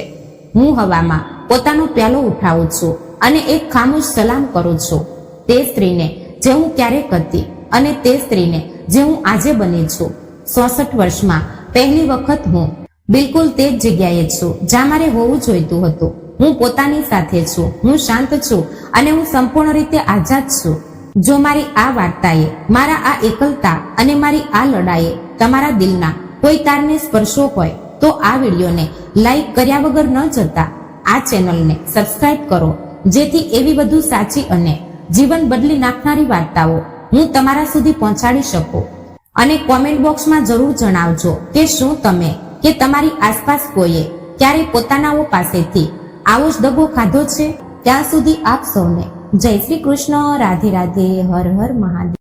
હું હવામાં પોતાનો પ્યાલો ઉઠાવું છું અને એક ખામોશ સલામ કરું છું તે સ્ત્રીને જે હું ક્યારેક હતી અને તે સ્ત્રીને જે હું આજે બની છું. 64 વર્ષમાં પહેલી વખત હું બિલકુલ તે જ જગ્યાએ છું જ્યાં મારે હોવું જોઈતું હતું. હું પોતાની સાથે છું, હું શાંત છું અને હું સંપૂર્ણ રીતે આઝાદ છું. જો મારી આ વાર્તાએ, મારા આ એકલતા અને મારી આ લડાઈએ તમારા દિલના કોઈ તારને સ્પર્શો હોય તો આ વિડીયોને લાઈક કર્યા વગર ન જતા આ ચેનલને સબસ્ક્રાઇબ કરો, જેથી એવી વધુ સાચી અને જીવન બદલી નાખનારી વાર્તાઓ હું તમારા સુધી પહોંચાડી શકું. અને કોમેન્ટ બોક્સમાં જરૂર જણાવજો કે શું તમે કે તમારી આસપાસ કોઈએ ક્યારે પોતાનાઓ પાસેથી આવો જ દગો ખાધો છે. ત્યાં સુધી આપ સૌને જય શ્રી કૃષ્ણ, રાધે રાધે, હર હર મહાદેવ.